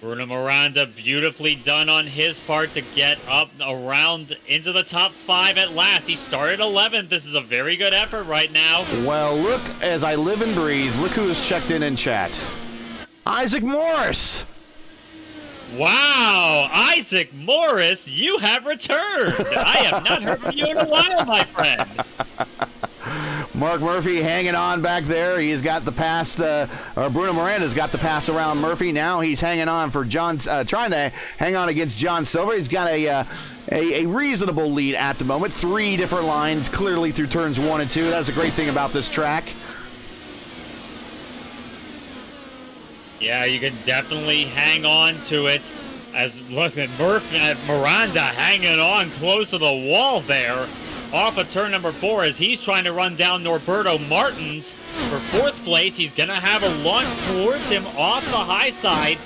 Bruno Miranda beautifully done on his part to get up around into the top 5 at last. He started 11th. This is a very good effort right now. Well, look, as I live and breathe, look who has checked in chat. Isaac Morris. Wow, Isaac Morris, you have returned. I have not heard from you in a while, my friend. Mark Murphy hanging on back there. He's got the pass, Bruno Miranda's got the pass around Murphy. Now he's hanging on for John, trying to hang on against John Silver. He's got a reasonable lead at the moment. 3 different lines clearly through turns 1 and 2. That's a great thing about this track. Yeah, you can definitely hang on to it. As look at Miranda hanging on close to the wall there. Off of turn number 4 as he's trying to run down Norberto Martins for 4th place. He's going to have a launch towards him off the high side.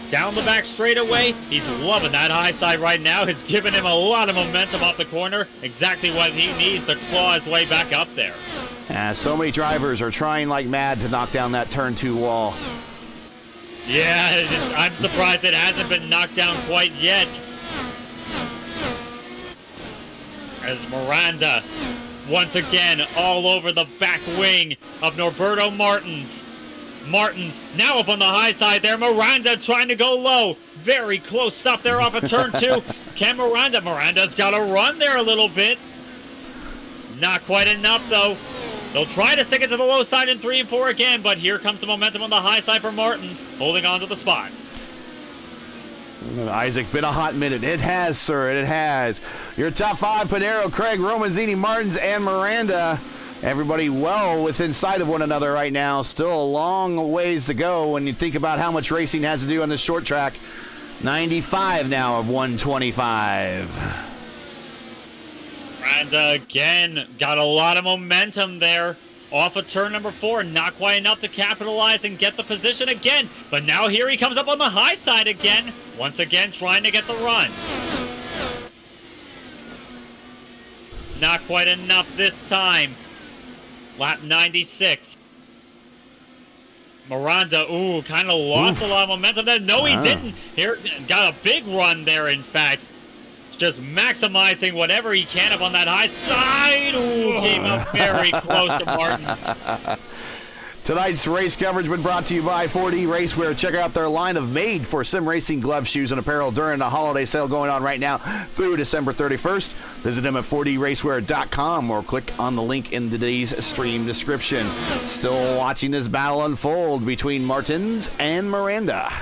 Down the back straightaway. He's loving that high side right now. It's giving him a lot of momentum off the corner. Exactly what he needs to claw his way back up there. So many drivers are trying like mad to knock down that turn 2 wall. Yeah, I'm surprised it hasn't been knocked down quite yet. As Miranda, once again, all over the back wing of Norberto Martins. Martins now up on the high side there. Miranda trying to go low. Very close stuff there off of turn 2. Can Miranda's got to run there a little bit. Not quite enough, though. They'll try to stick it to the low side in 3 and 4 again, but here comes the momentum on the high side for Martins, holding on to the spot. Isaac, been a hot minute. It has, sir. It has. Your top 5, Pinero, Craig, Romanzini, Martins, and Miranda. Everybody well within sight of one another right now. Still a long ways to go when you think about how much racing has to do on this short track. 95 now of 125. Miranda again got a lot of momentum there. Off of turn number 4, not quite enough to capitalize and get the position again. But now here he comes up on the high side again. Once again, trying to get the run. Not quite enough this time. Lap 96. Miranda, kind of lost a lot of momentum there. No, he didn't. Here, got a big run there, in fact. Just maximizing whatever he can up on that high side. Came up very close to Martin. Tonight's race coverage been brought to you by 4D RACEWEAR. Check out their line of made-for-sim racing gloves, shoes, and apparel during the holiday sale going on right now through December 31st. Visit them at 4DRacewear.com or click on the link in today's stream description. Still watching this battle unfold between Martins and Miranda.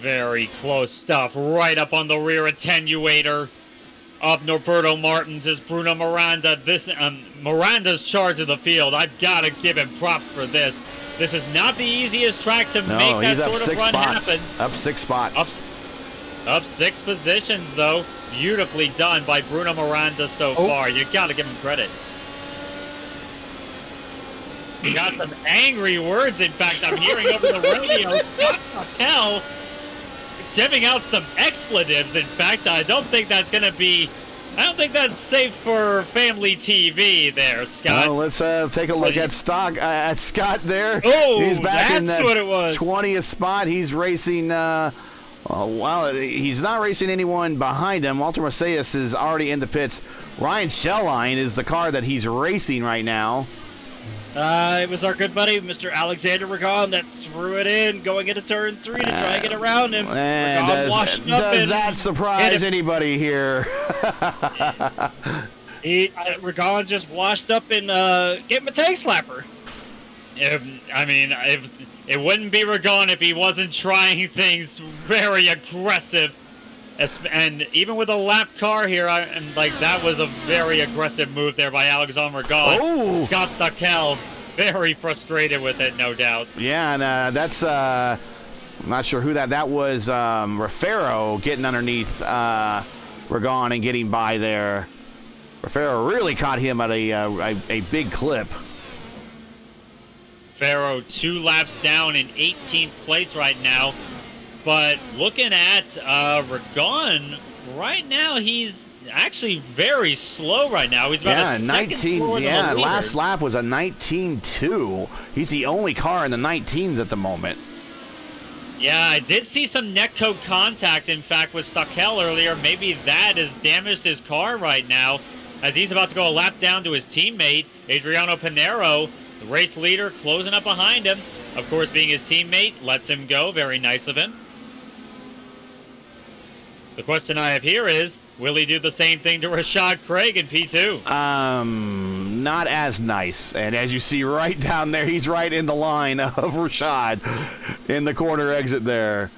Very close stuff. Right up on the rear attenuator of Norberto Martins is Bruno Miranda. Miranda's charge of the field. I've got to give him props for this. This is not the easiest track to make that sort of run happen. Up 6 spots. Up 6 positions, though. Beautifully done by Bruno Miranda so far. You got to give him credit. You got some angry words, in fact, I'm hearing over the radio. Scott Markel giving out some expletives. In fact, I don't think that's safe for family TV there, Scott. Well, let's take a look at Scott there. Oh, he's back in the what it was. 20th spot. He's racing. He's not racing anyone behind him. Walter Macias is already in the pits. Ryan Schelline is the car that he's racing right now. It was our good buddy, Mr. Alexander Ragon, that threw it in, going into turn 3 to try and get around him. Does that surprise anybody here? Ragon just washed up and gave him a tank slapper. It wouldn't be Ragon if he wasn't trying things very aggressive. And even with a lap car here, that was a very aggressive move there by Alexander Ragon. Oh. Scott Stockel very frustrated with it, no doubt. Yeah, and that's I'm not sure who that was. Raffaero getting underneath Ragon and getting by there. Raffaero really caught him at a big clip. Raffaero 2 laps down in 18th place right now. But looking at Ragon, right now he's actually very slow right now. He's about 19. Yeah, last lap was a 19.2. He's the only car in the 19s at the moment. Yeah, I did see some neck-coat contact, in fact, with Stockel earlier. Maybe that has damaged his car right now, as he's about to go a lap down to his teammate, Adriano Pinero, the race leader, closing up behind him. Of course, being his teammate, lets him go. Very nice of him. The question I have here is, will he do the same thing to Rashad Craig in P2? Not as nice. And as you see right down there, he's right in the line of Rashad in the corner exit there.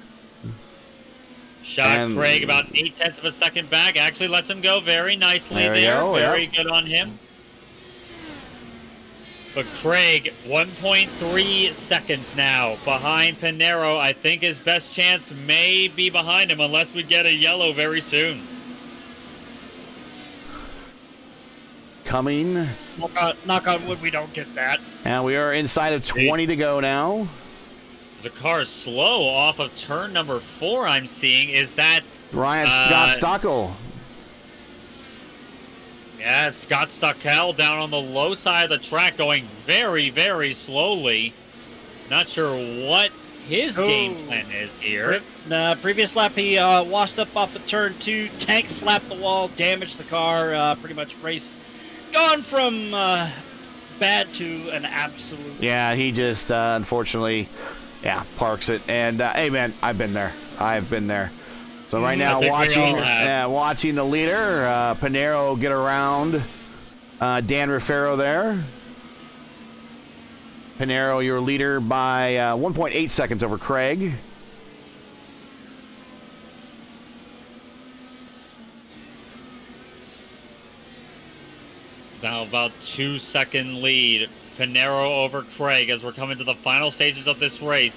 Craig about 0.8 of a second back. Actually lets him go very nicely there. Very good on him. But Craig, 1.3 seconds now behind Pinero. I think his best chance may be behind him unless we get a yellow very soon. Coming. Knock on wood, we don't get that. And we are inside of 20 to go now. The car is slow off of turn number 4, I'm seeing. Is that Scott Stockel? Yeah, Scott Stockel down on the low side of the track, going very, very slowly. Not sure what his game plan is here. Previous lap, he washed up off of turn 2, tank slapped the wall, damaged the car, pretty much race gone from bad to an absolute. Yeah, he just unfortunately, parks it. And hey, man, I've been there. So right now, watching the leader, Pinero get around Dan Raffaero there. Pinero, your leader by 1.8 seconds over Craig. Now about 2-second lead. Pinero over Craig as we're coming to the final stages of this race.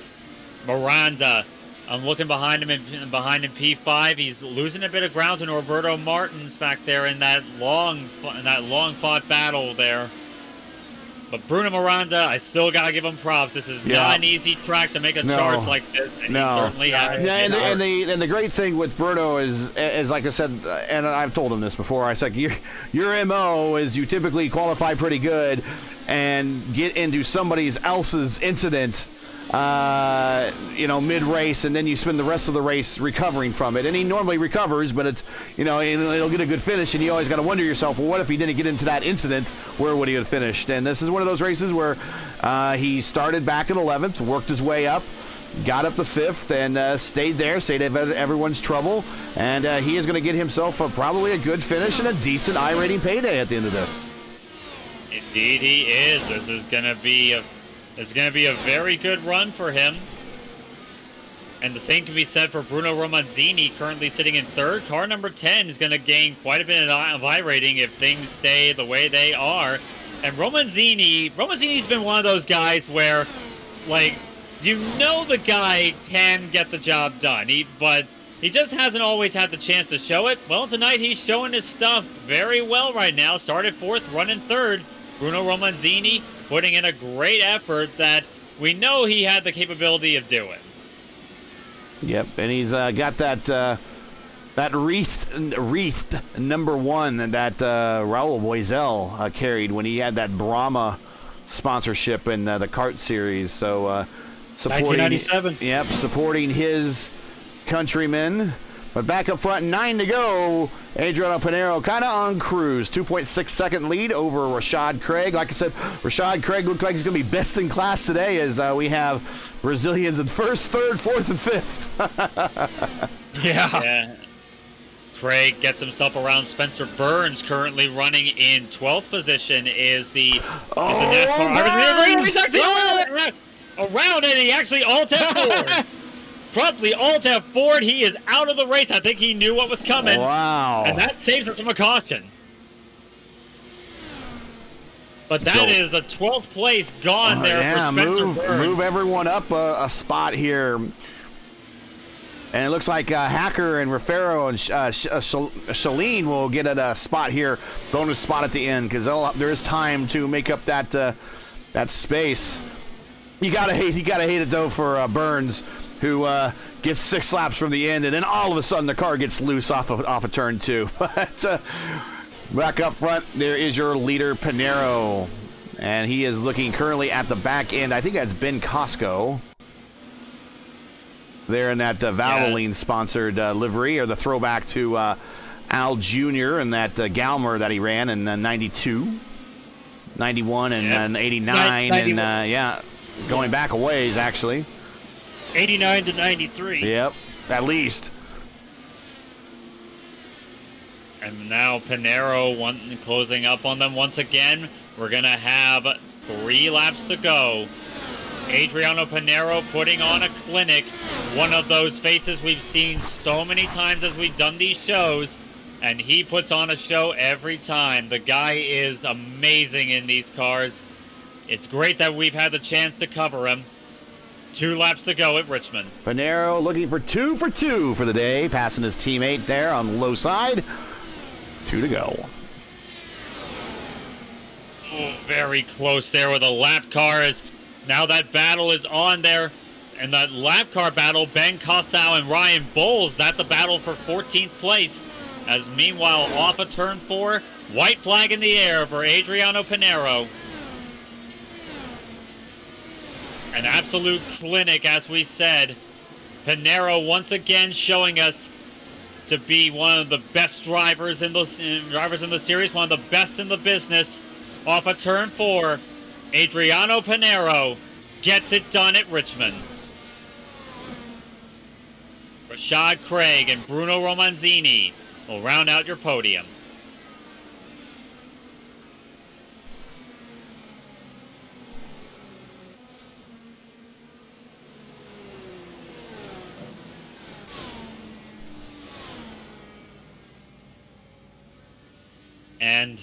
Miranda, I'm looking behind him in P5. He's losing a bit of ground to Norberto Martins back there in that long fought battle there. But Bruno Miranda, I still gotta give him props. This is not an easy track to make a charge like this, and he certainly has. Yeah, and the great thing with Bruno is like I said, and I've told him this before. I said your MO is you typically qualify pretty good and get into somebody else's incident, mid-race, and then you spend the rest of the race recovering from it. And he normally recovers, but it's, it'll get a good finish, and you always got to wonder yourself, well, what if he didn't get into that incident? Where would he have finished? And this is one of those races where he started back in 11th, worked his way up, got up to 5th, and stayed out of everyone's trouble. And he is going to get himself probably a good finish and a decent I-rating payday at the end of this. Indeed he is. This is going to be a very good run for him. And the same can be said for Bruno Romanzini, currently sitting in third. Car number 10 is going to gain quite a bit of iRating if things stay the way they are. And Romanzini's been one of those guys where, like, you know the guy can get the job done, but he just hasn't always had the chance to show it. Well, tonight he's showing his stuff very well right now. Started fourth, running third. Bruno Romanzini putting in a great effort that we know he had the capability of doing. Yep, and he's got that wreath number one that Raul Boisel carried when he had that Brahma sponsorship in the kart series. So supporting 1997. Yep, supporting his countrymen. But back up front, 9 to go. Adriano Pinero kind of on cruise. 2.6-second lead over Rashad Craig. Like I said, Rashad Craig looked like he's going to be best in class today as we have Brazilians in first, third, fourth, and fifth. Yeah. Craig gets himself around. Spencer Burns, currently running in 12th position, is the NASCAR. He's actually around it. He actually alt-F forward. Promptly alt-F forward. He is out of the race. I think he knew what was coming. Wow. And that saves him from a caution. But that is the 12th place gone there for Spencer Burns. Move everyone up a spot here. And it looks like Hacker and Raffaello and Shalene will get at a spot here, bonus spot at the end, because there is time to make up that space. You gotta hate it though for Burns, who gets 6 laps from the end, and then all of a sudden the car gets loose off of turn 2. But back up front, there is your leader Pinero, and he is looking currently at the back end. I think that's Ben Costco. There in that Valvoline-sponsored livery, or the throwback to Al Jr. and that Galmer that he ran in 92, 91, and 89. And, going back a ways, actually. 89 to 93. Yep, at least. And now Pinero closing up on them once again. We're going to have 3 laps to go. Adriano Pinero putting on a clinic. One of those faces we've seen so many times as we've done these shows, and he puts on a show every time. The guy is amazing in these cars. It's great that we've had the chance to cover him. 2 laps to go at Richmond. Pinero looking for 2 for 2 for the day, passing his teammate there on the low side. 2 to go. Oh, very close there with a lap car. Now that battle is on there, and that lap car battle, Ben Costau and Ryan Bowles, that's a battle for 14th place. As meanwhile, off of turn 4, white flag in the air for Adriano Pinero. An absolute clinic, as we said. Pinero once again showing us to be one of the best drivers in the series, one of the best in the business. Off of turn 4, Adriano Pinero gets it done at Richmond. Rashad Craig and Bruno Romanzini will round out your podium. And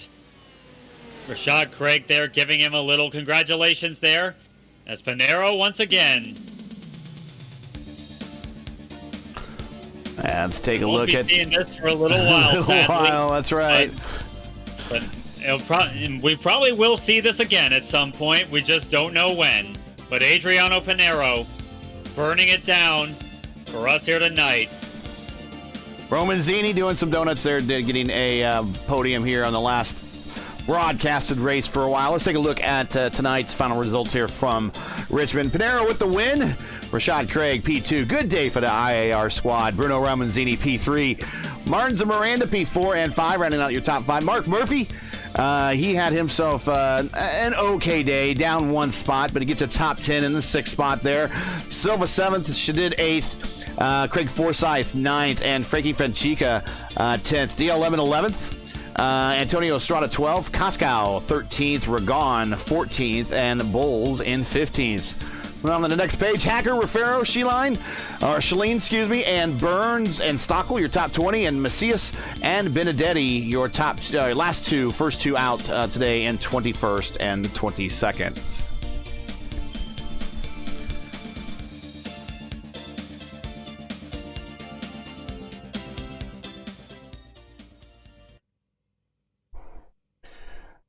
Rashad Craig there giving him a little congratulations there as Pinero once again. Let's take a look at seeing this for a little while. That's right. But we probably will see this again at some point. We just don't know when. But Adriano Pinero burning it down for us here tonight. Romanzini doing some donuts there, getting a podium here on the last broadcasted race for a while. Let's take a look at tonight's final results here from Richmond. Pinero with the win. Rashad Craig, P2. Good day for the IAR squad. Bruno Romanzini, P3. Martin Miranda, P4 and 5, rounding out your top 5. Mark Murphy, he had himself an okay day, down 1 spot, but he gets a top 10 in the 6th spot there. Silva 7th, Shadid 8th, Craig Forsyth 9th, and Frankie Franchica 10th. DL11 11th. Antonio Estrada 12th, Costco 13th, Ragon 14th, and Bowles in 15th. Well, on the next page, Hacker, Raffaello, Shalene, and Burns and Stockel, your top 20, and Macias and Benedetti, your top first two out today, and 21st and 22nd.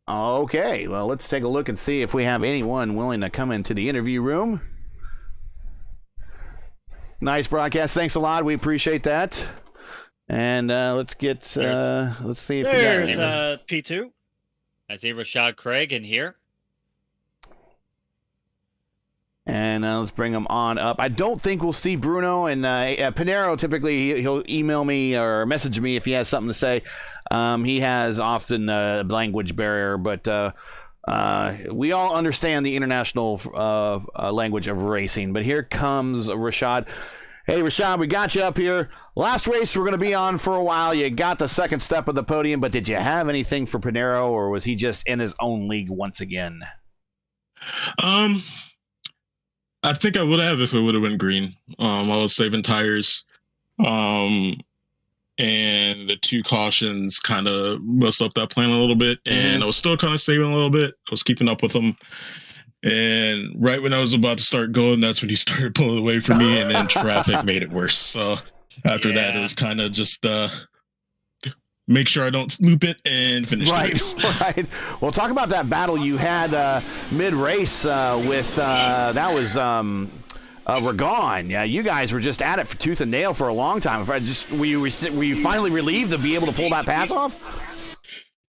Okay, well, let's take a look and see if we have anyone willing to come into the interview room. Nice broadcast. Thanks a lot. We appreciate that. And let's see if there's we got P2. I see Rashad Craig in here. And let's bring him on up. I don't think we'll see Bruno and Pinero. Typically, he'll email me or message me if he has something to say. He has often a language barrier, but we all understand the international language of racing. But here comes Rashad. Hey, Rashad, we got you up here. Last race we're going to be on for a while. You got the second step of the podium, but did you have anything for Pinero, or was he just in his own league once again? I think I would have if it would have been green. I was saving tires. And the two cautions kind of messed up that plan a little bit. And I was still kind of saving a little bit. I was keeping up with them. And right when I was about to start going, that's when he started pulling away from me. And then traffic made it worse. So after that, it was kind of just make sure I don't loop it and finish the race. Right. Well, talk about that battle you had mid-race with that was Ragon. Yeah, you guys were just at it for tooth and nail for a long time. Were you finally relieved to be able to pull that pass off?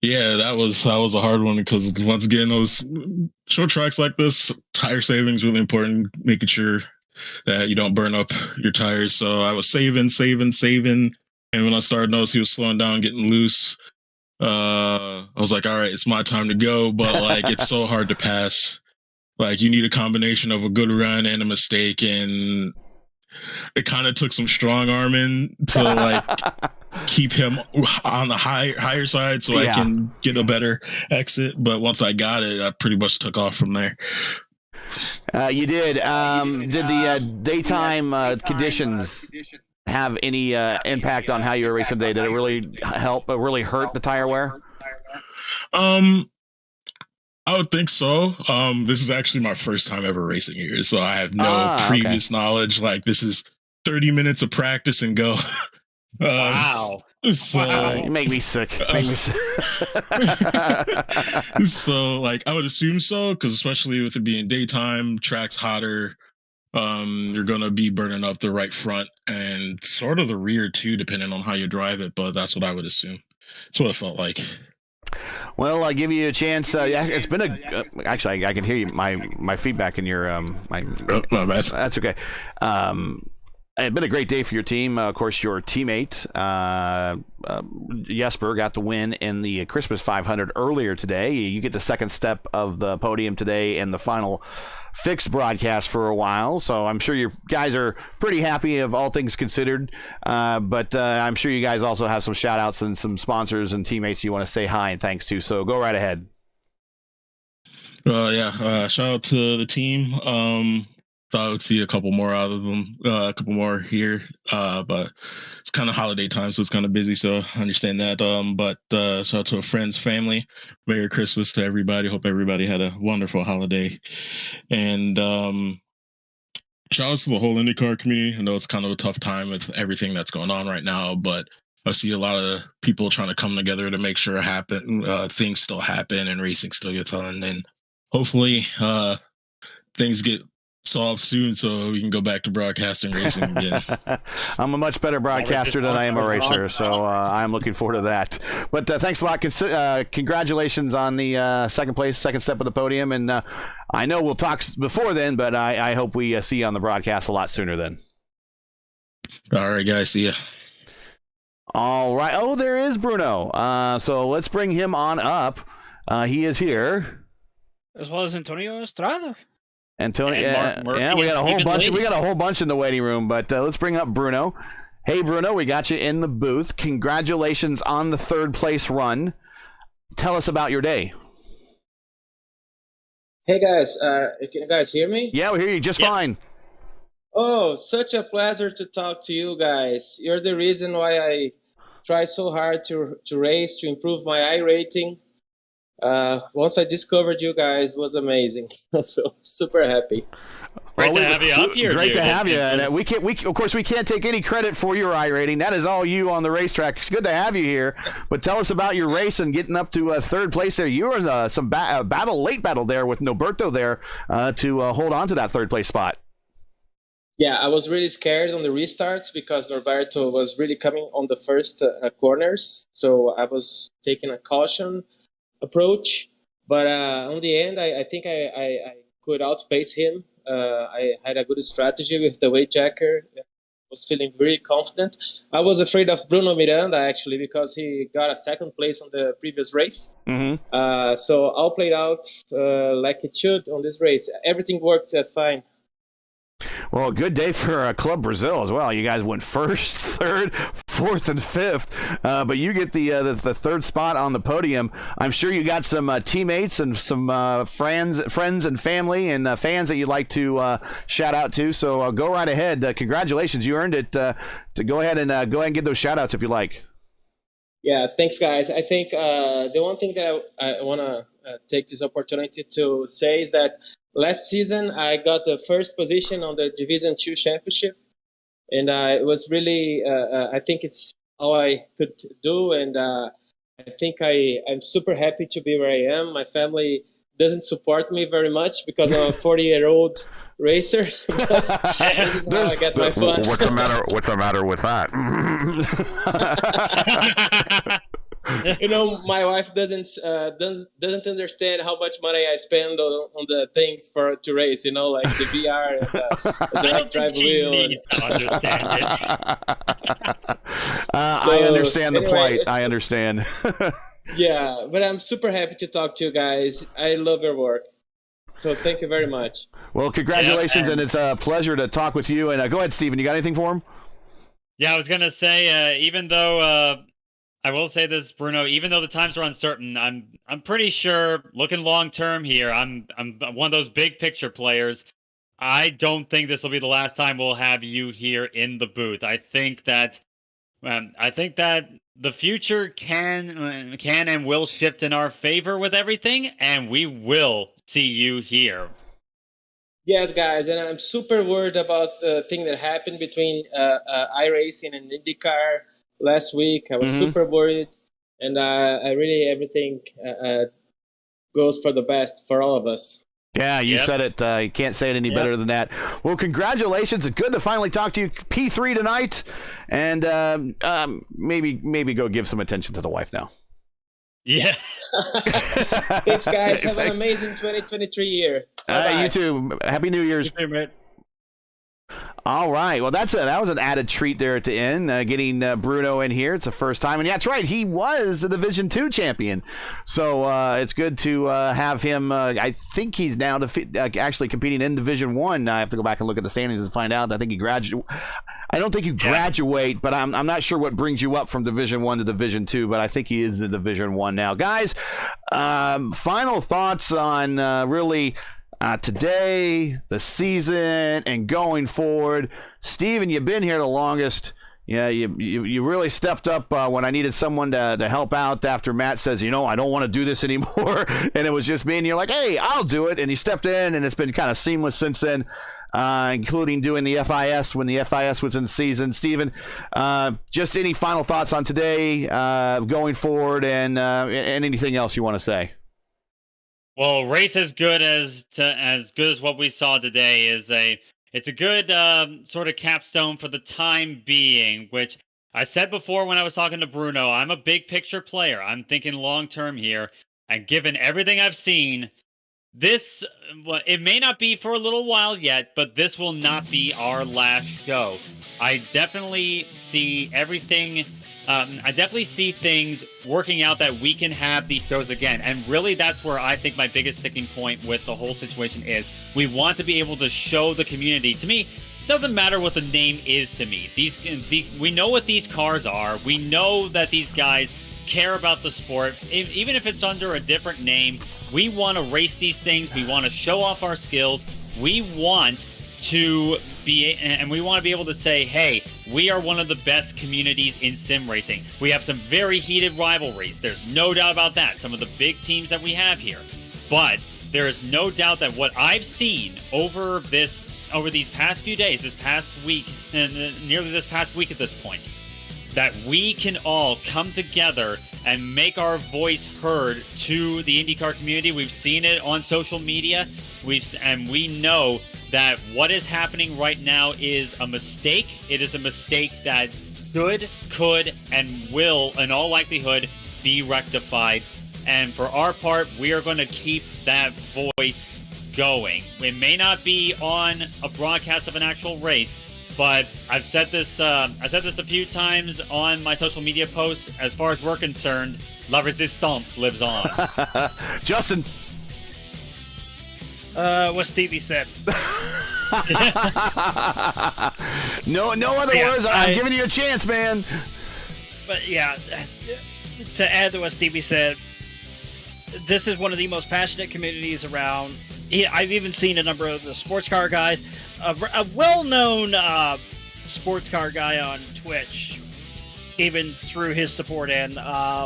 Yeah, that was a hard one because once again, those short tracks like this, tire saving is really important. Making sure that you don't burn up your tires. So I was saving. And when I started noticing he was slowing down, getting loose, I was like, all right, it's my time to go. But like, it's so hard to pass. Like, you need a combination of a good run and a mistake. And it kind of took some strong arming to like keep him on the higher side so I can get a better exit. But once I got it, I pretty much took off from there. You did. Did the daytime conditions have any impact on how you were racing today? Did it really help, really hurt the tire wear? I would think so. This is actually my first time ever racing here, so I have no previous knowledge. Like, this is 30 minutes of practice and go. Wow. You make me sick. So, like, I would assume so, because especially with it being daytime, track's hotter. You're going to be burning up the right front and sort of the rear too, depending on how you drive it. But that's what I would assume. That's what it felt like. Well, I'll give you a chance. It's been actually, I can hear you, my feedback in your, my bad. That's okay. It's been a great day for your team. Of course, your teammate, Jesper, got the win in the Christmas 500 earlier today. You get the second step of the podium today in the final fixed broadcast for a while. So I'm sure you guys are pretty happy of all things considered. But I'm sure you guys also have some shout outs and some sponsors and teammates you want to say hi and thanks to. So go right ahead. Shout out to the team. Thought I would see a couple more out of them, a couple more here, but it's kind of holiday time, so it's kind of busy, so I understand that. But shout out to our friends, family. Merry Christmas to everybody. Hope everybody had a wonderful holiday. And shout out to the whole IndyCar community. I know it's kind of a tough time with everything that's going on right now, but I see a lot of people trying to come together to make sure things still happen and racing still gets on. And hopefully things get solved soon so we can go back to broadcasting racing again. I'm a much better broadcaster than I am a racer, so I'm looking forward to that. But thanks a lot. Congratulations on the second step of the podium. And I know we'll talk before then, but I hope we see you on the broadcast a lot sooner then. All right, guys. See ya. All right. Oh, there is Bruno. So let's bring him on up. He is here. As well as Antonio Estrada. Antonio, we got a whole bunch. We got a whole bunch in the waiting room, but let's bring up Bruno. Hey, Bruno, we got you in the booth. Congratulations on the third place run. Tell us about your day. Hey guys, can you guys hear me? Yeah, we hear you just fine. Oh, such a pleasure to talk to you guys. You're the reason why I try so hard to race, to improve my iRating. Once I discovered you guys, it was amazing. So super happy. Great to have you up here. Great dude. to have you. And we of course, we can't take any credit for your iRating. That is all you on the racetrack. It's good to have you here. But tell us about your race and getting up to third place there. You were in some late battle there with Noberto there to hold on to that third place spot. Yeah, I was really scared on the restarts because Norberto was really coming on the first corners. So I was taking a caution approach. But on the end, I think I could outpace him. I had a good strategy with the weight jacker. I was feeling very confident. I was afraid of Bruno Miranda, actually, because he got a second place on the previous race. Mm-hmm. So all played out like it should on this race. Everything worked as fine. Well, a good day for Club Brazil as well. You guys went first, third, fourth, and fifth, but you get the third spot on the podium. I'm sure you got some teammates and some friends and family and fans that you'd like to shout out to. So go right ahead. Congratulations, you earned it. To go ahead and give those shout outs if you like. Yeah, thanks, guys. I think the one thing that I want to take this opportunity to say is that last season I got the first position on the Division 2 championship, and it was really, I think it's all I could do, and I think I'm super happy to be where I am. My family doesn't support me very much because I'm a 40-year-old racer. This is how I get my fun. What's the matter with that? My wife doesn't understand how much money I spend on the things to race. Like the VR and the direct drive wheel. I understand the plight. I understand. Yeah, but I'm super happy to talk to you guys. I love your work. So thank you very much. Well, congratulations, and it's a pleasure to talk with you. And go ahead, Steven. You got anything for him? Yeah, I was gonna say, even though I will say this, Bruno, even though the times are uncertain, I'm pretty sure, looking long term here, I'm one of those big picture players. I don't think this will be the last time we'll have you here in the booth. I think that the future can and will shift in our favor with everything, and we will see you here. Yes, guys, and I'm super worried about the thing that happened between iRacing and IndyCar last week. I was super worried, and I really everything goes for the best for all of us. Yeah, you said it. You can't say it any better than that. Well, congratulations. It's good to finally talk to you. P3 tonight, and maybe go give some attention to the wife now. Yeah. Thanks, guys. Have an amazing 2023 year. You too. Happy New Year's. All right. Well, that was an added treat there at the end, getting Bruno in here. It's the first time. And that's right. He was the Division 2 champion. So it's good to have him. I think he's now actually competing in Division 1. I have to go back and look at the standings and find out. I think he graduated. I don't think you graduate, but I'm not sure what brings you up from Division 1 to Division 2, but I think he is in Division 1 now. Guys, final thoughts on really today, the season, and going forward. Steven, you've been here the longest. Yeah, you really stepped up when I needed someone to help out after Matt says, I don't want to do this anymore. And it was just me, and you're like, hey, I'll do it. And he stepped in, and it's been kind of seamless since then, including doing the FIS when the FIS was in season. Steven, just any final thoughts on today, going forward, and anything else you want to say? Well, race as good as what we saw today it's a good sort of capstone for the time being, which I said before when I was talking to Bruno, I'm a big picture player. I'm thinking long term here, and given everything I've seen, it may not be for a little while yet, but this will not be our last show. I definitely see everything. I definitely see things working out that we can have these shows again. And really, that's where I think my biggest sticking point with the whole situation is. We want to be able to show the community. To me, it doesn't matter what the name is to me. We know what these cars are. We know that these guys care about the sport. Even if it's under a different name, We want to race these things. We want to show off our skills. We want to be able to say, hey, we are one of the best communities in sim racing. We have some very heated rivalries. There's no doubt about that. Some of the big teams that we have here. But there is no doubt that what I've seen over these past few days, this past week, and nearly this past week at this point, that we can all come together and make our voice heard to the IndyCar community. We've seen it on social media, and we know that what is happening right now is a mistake. It is a mistake that should, could, and will, in all likelihood, be rectified. And for our part, we are going to keep that voice going. It may not be on a broadcast of an actual race, but I've said this a few times on my social media posts. As far as we're concerned, La Resistance lives on. Justin. What Stevie said. No other words. I'm giving you a chance, man. But yeah, to add to what Stevie said, this is one of the most passionate communities around. I've even seen a number of the sports car guys, a well-known sports car guy on Twitch, even through his support, and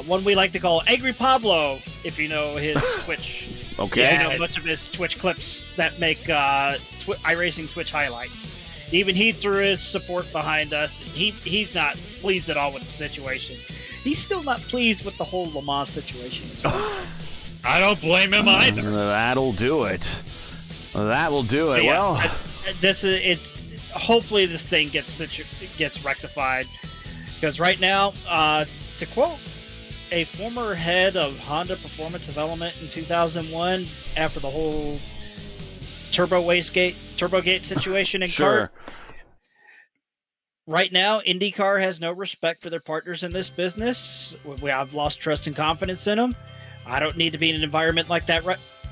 one we like to call Angry Pablo, if you know his Twitch. Okay. Yeah, you know much of his Twitch clips that make iRacing Twitch highlights. Even he threw his support behind us. He's not pleased at all with the situation. He's still not pleased with the whole Le Mans situation as well. I don't blame him either. That'll do it. That will do it. Yeah, well, it's hopefully this thing gets rectified, because right now, to quote a former head of Honda Performance Development in 2001, after the whole Turbogate situation in sure. kart, right now IndyCar has no respect for their partners in this business. I've lost trust and confidence in them. I don't need to be in an environment like that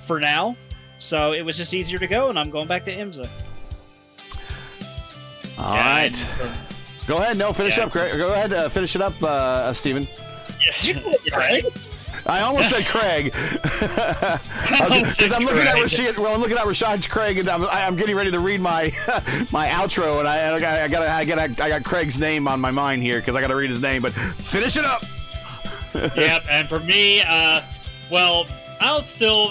for now. So it was just easier to go, and I'm going back to IMSA. All right. Go ahead. No, finish up, Craig. Go ahead. Finish it up, Steven. Craig? I almost said Craig. Because I'm looking at Rashid. Well, I'm looking at Rashad's Craig, and I'm getting ready to read my my outro, and I got Craig's name on my mind here because I got to read his name. But finish it up. Yep, and for me, well, I'll still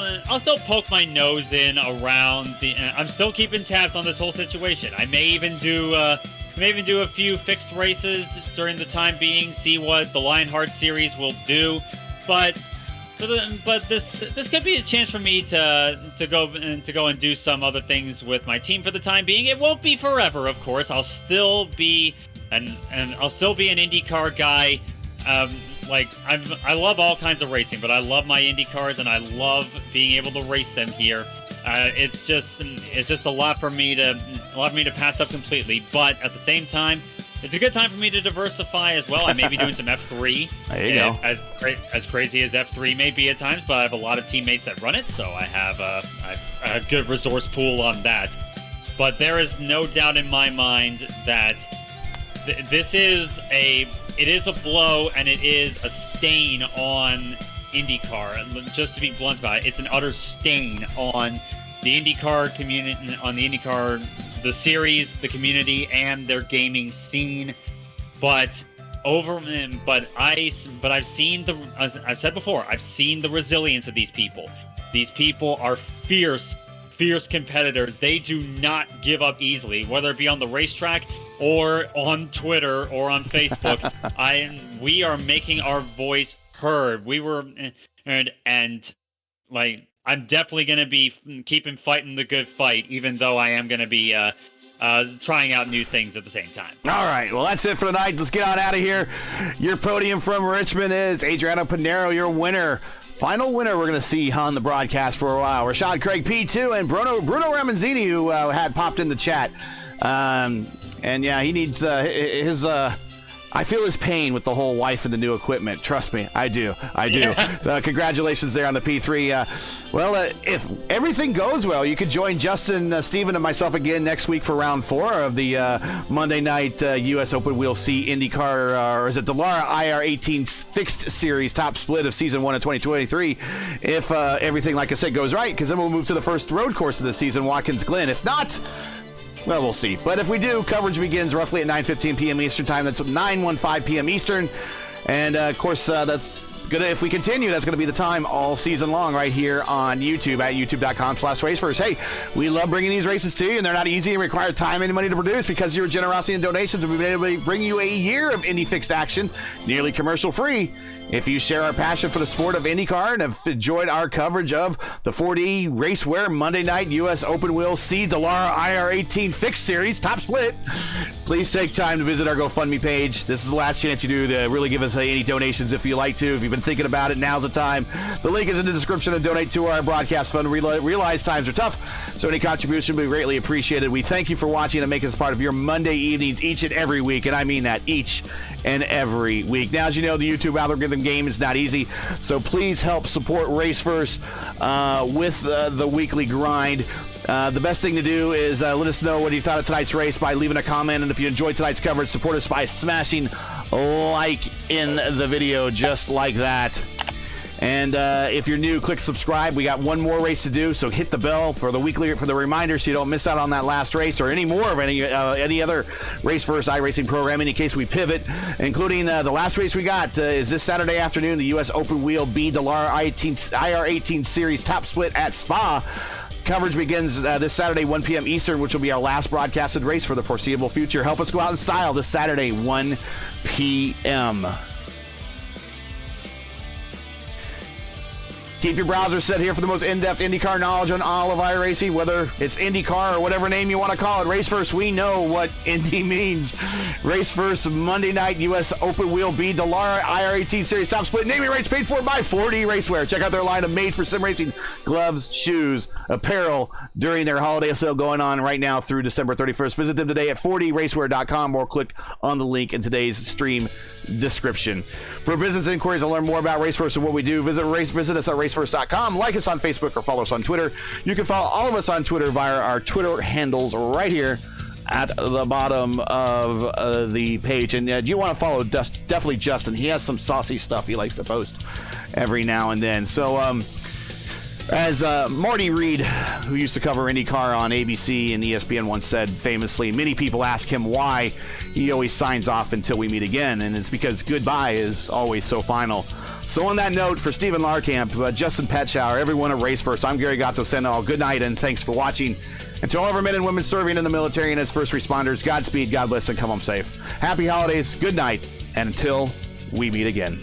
poke my nose in around the. I'm still keeping tabs on this whole situation. I may even do a few fixed races during the time being, see what the Lionheart Series will do. But this could be a chance for me to go and do some other things with my team for the time being. It won't be forever, of course. I'll still be an IndyCar guy. I love all kinds of racing, but I love my Indy cars, and I love being able to race them here. It's just a lot for me to pass up completely. But at the same time, it's a good time for me to diversify as well. I may be doing some F3. There you go. As crazy as F3 may be at times, but I have a lot of teammates that run it, so I have a good resource pool on that. But there is no doubt in my mind that this is a blow, and it is a stain on IndyCar. And just to be blunt about it, it's an utter stain on the IndyCar community, on the IndyCar, the series, the community, and their gaming scene. But I've seen as I've said before, I've seen the resilience of these people. These people are fierce competitors. They do not give up easily, whether it be on the racetrack or on Twitter or on Facebook. We are making our voice heard. I'm definitely going to be keeping fighting the good fight, even though I am going to be trying out new things at the same time. All right, well, that's it for tonight. Let's get on out of here. Your podium from Richmond is Adriano Pinero, your winner. Final winner we're going to see on the broadcast for a while. Rashad Craig P2 and Bruno Ramanzini, who had popped in the chat. And yeah, he needs his I feel his pain with the whole wife and the new equipment. Trust me, I do. Congratulations there on the P3. If everything goes well, you could join Justin, Steven, and myself again next week for round 4 of the Monday night U.S. Open Wheel C IndyCar, or is it Dallara IR18 Fixed Series top split of Season 1 of 2023. If everything, like I said, goes right, because then we'll move to the first road course of the season, Watkins Glen. If not, well, we'll see. But if we do, coverage begins roughly at 9:15 p.m. Eastern Time. That's 9:15 p.m. Eastern. And, of course, that's going to, if we continue, that's going to be the time all season long right here on YouTube at youtube.com/racefirst. Hey, we love bringing these races to you, and they're not easy and require time and money to produce. Because of your generosity and donations, we've been able to bring you a year of Indy Fixed action, nearly commercial-free. If you share our passion for the sport of IndyCar and have enjoyed our coverage of the 4D RACEWEAR Monday Night U.S. Open Wheel C Dallara IR18 Fixed Series top split, please take time to visit our GoFundMe page. This is the last chance you do to really give us any donations if you like to. If you've been thinking about it, now's the time. The link is in the description, and donate to our broadcast fund. Realize times are tough, so any contribution will be greatly appreciated. We thank you for watching and making us part of your Monday evenings each and every week, and I mean that, each and every week. Now, as you know, the YouTube algorithm game is not easy, so please help support Race First with the weekly grind. The best thing to do is let us know what you thought of tonight's race by leaving a comment, and if you enjoyed tonight's coverage, support us by smashing like in the video, just like that. And if you're new, click subscribe. We got one more race to do, so hit the bell for the reminder so you don't miss out on that last race or any more of any other Race First iRacing programming in case we pivot, including the last race we got is this Saturday afternoon, the U.S. Open Wheel B Dallara IR18 Series top split at Spa. Coverage begins this Saturday, 1 p.m. Eastern, which will be our last broadcasted race for the foreseeable future. Help us go out in style this Saturday, 1 p.m. Keep your browser set here for the most in-depth IndyCar knowledge on all of iRacing, whether it's IndyCar or whatever name you want to call it. Race First, we know what Indy means. Race First, Monday night U.S. Open Wheel B Dallara IR18 Series top split. Naming rights paid for by 4D RACEWEAR. Check out their line of made-for-sim racing gloves, shoes, apparel during their holiday sale going on right now through December 31st. Visit them today at 4dracewear.com or click on the link in today's stream description. For business inquiries to learn more about Race First and what we do, visit us at racefirst.com. Like us on Facebook or follow us on Twitter. You can follow all of us on Twitter via our Twitter handles right here at the bottom of the page. And you want to follow definitely Justin. He has some saucy stuff he likes to post every now and then. So as Marty Reed, who used to cover IndyCar on ABC and ESPN, once said famously, many people ask him why he always signs off until we meet again, and it's because goodbye is always so final. So on that note, for Stephen Larkamp, Justin Petschauer, everyone at Race First, I'm Gary Gatto saying all good night and thanks for watching. And to all of our men and women serving in the military and as first responders, Godspeed, God bless, and come home safe. Happy holidays, good night, and until we meet again.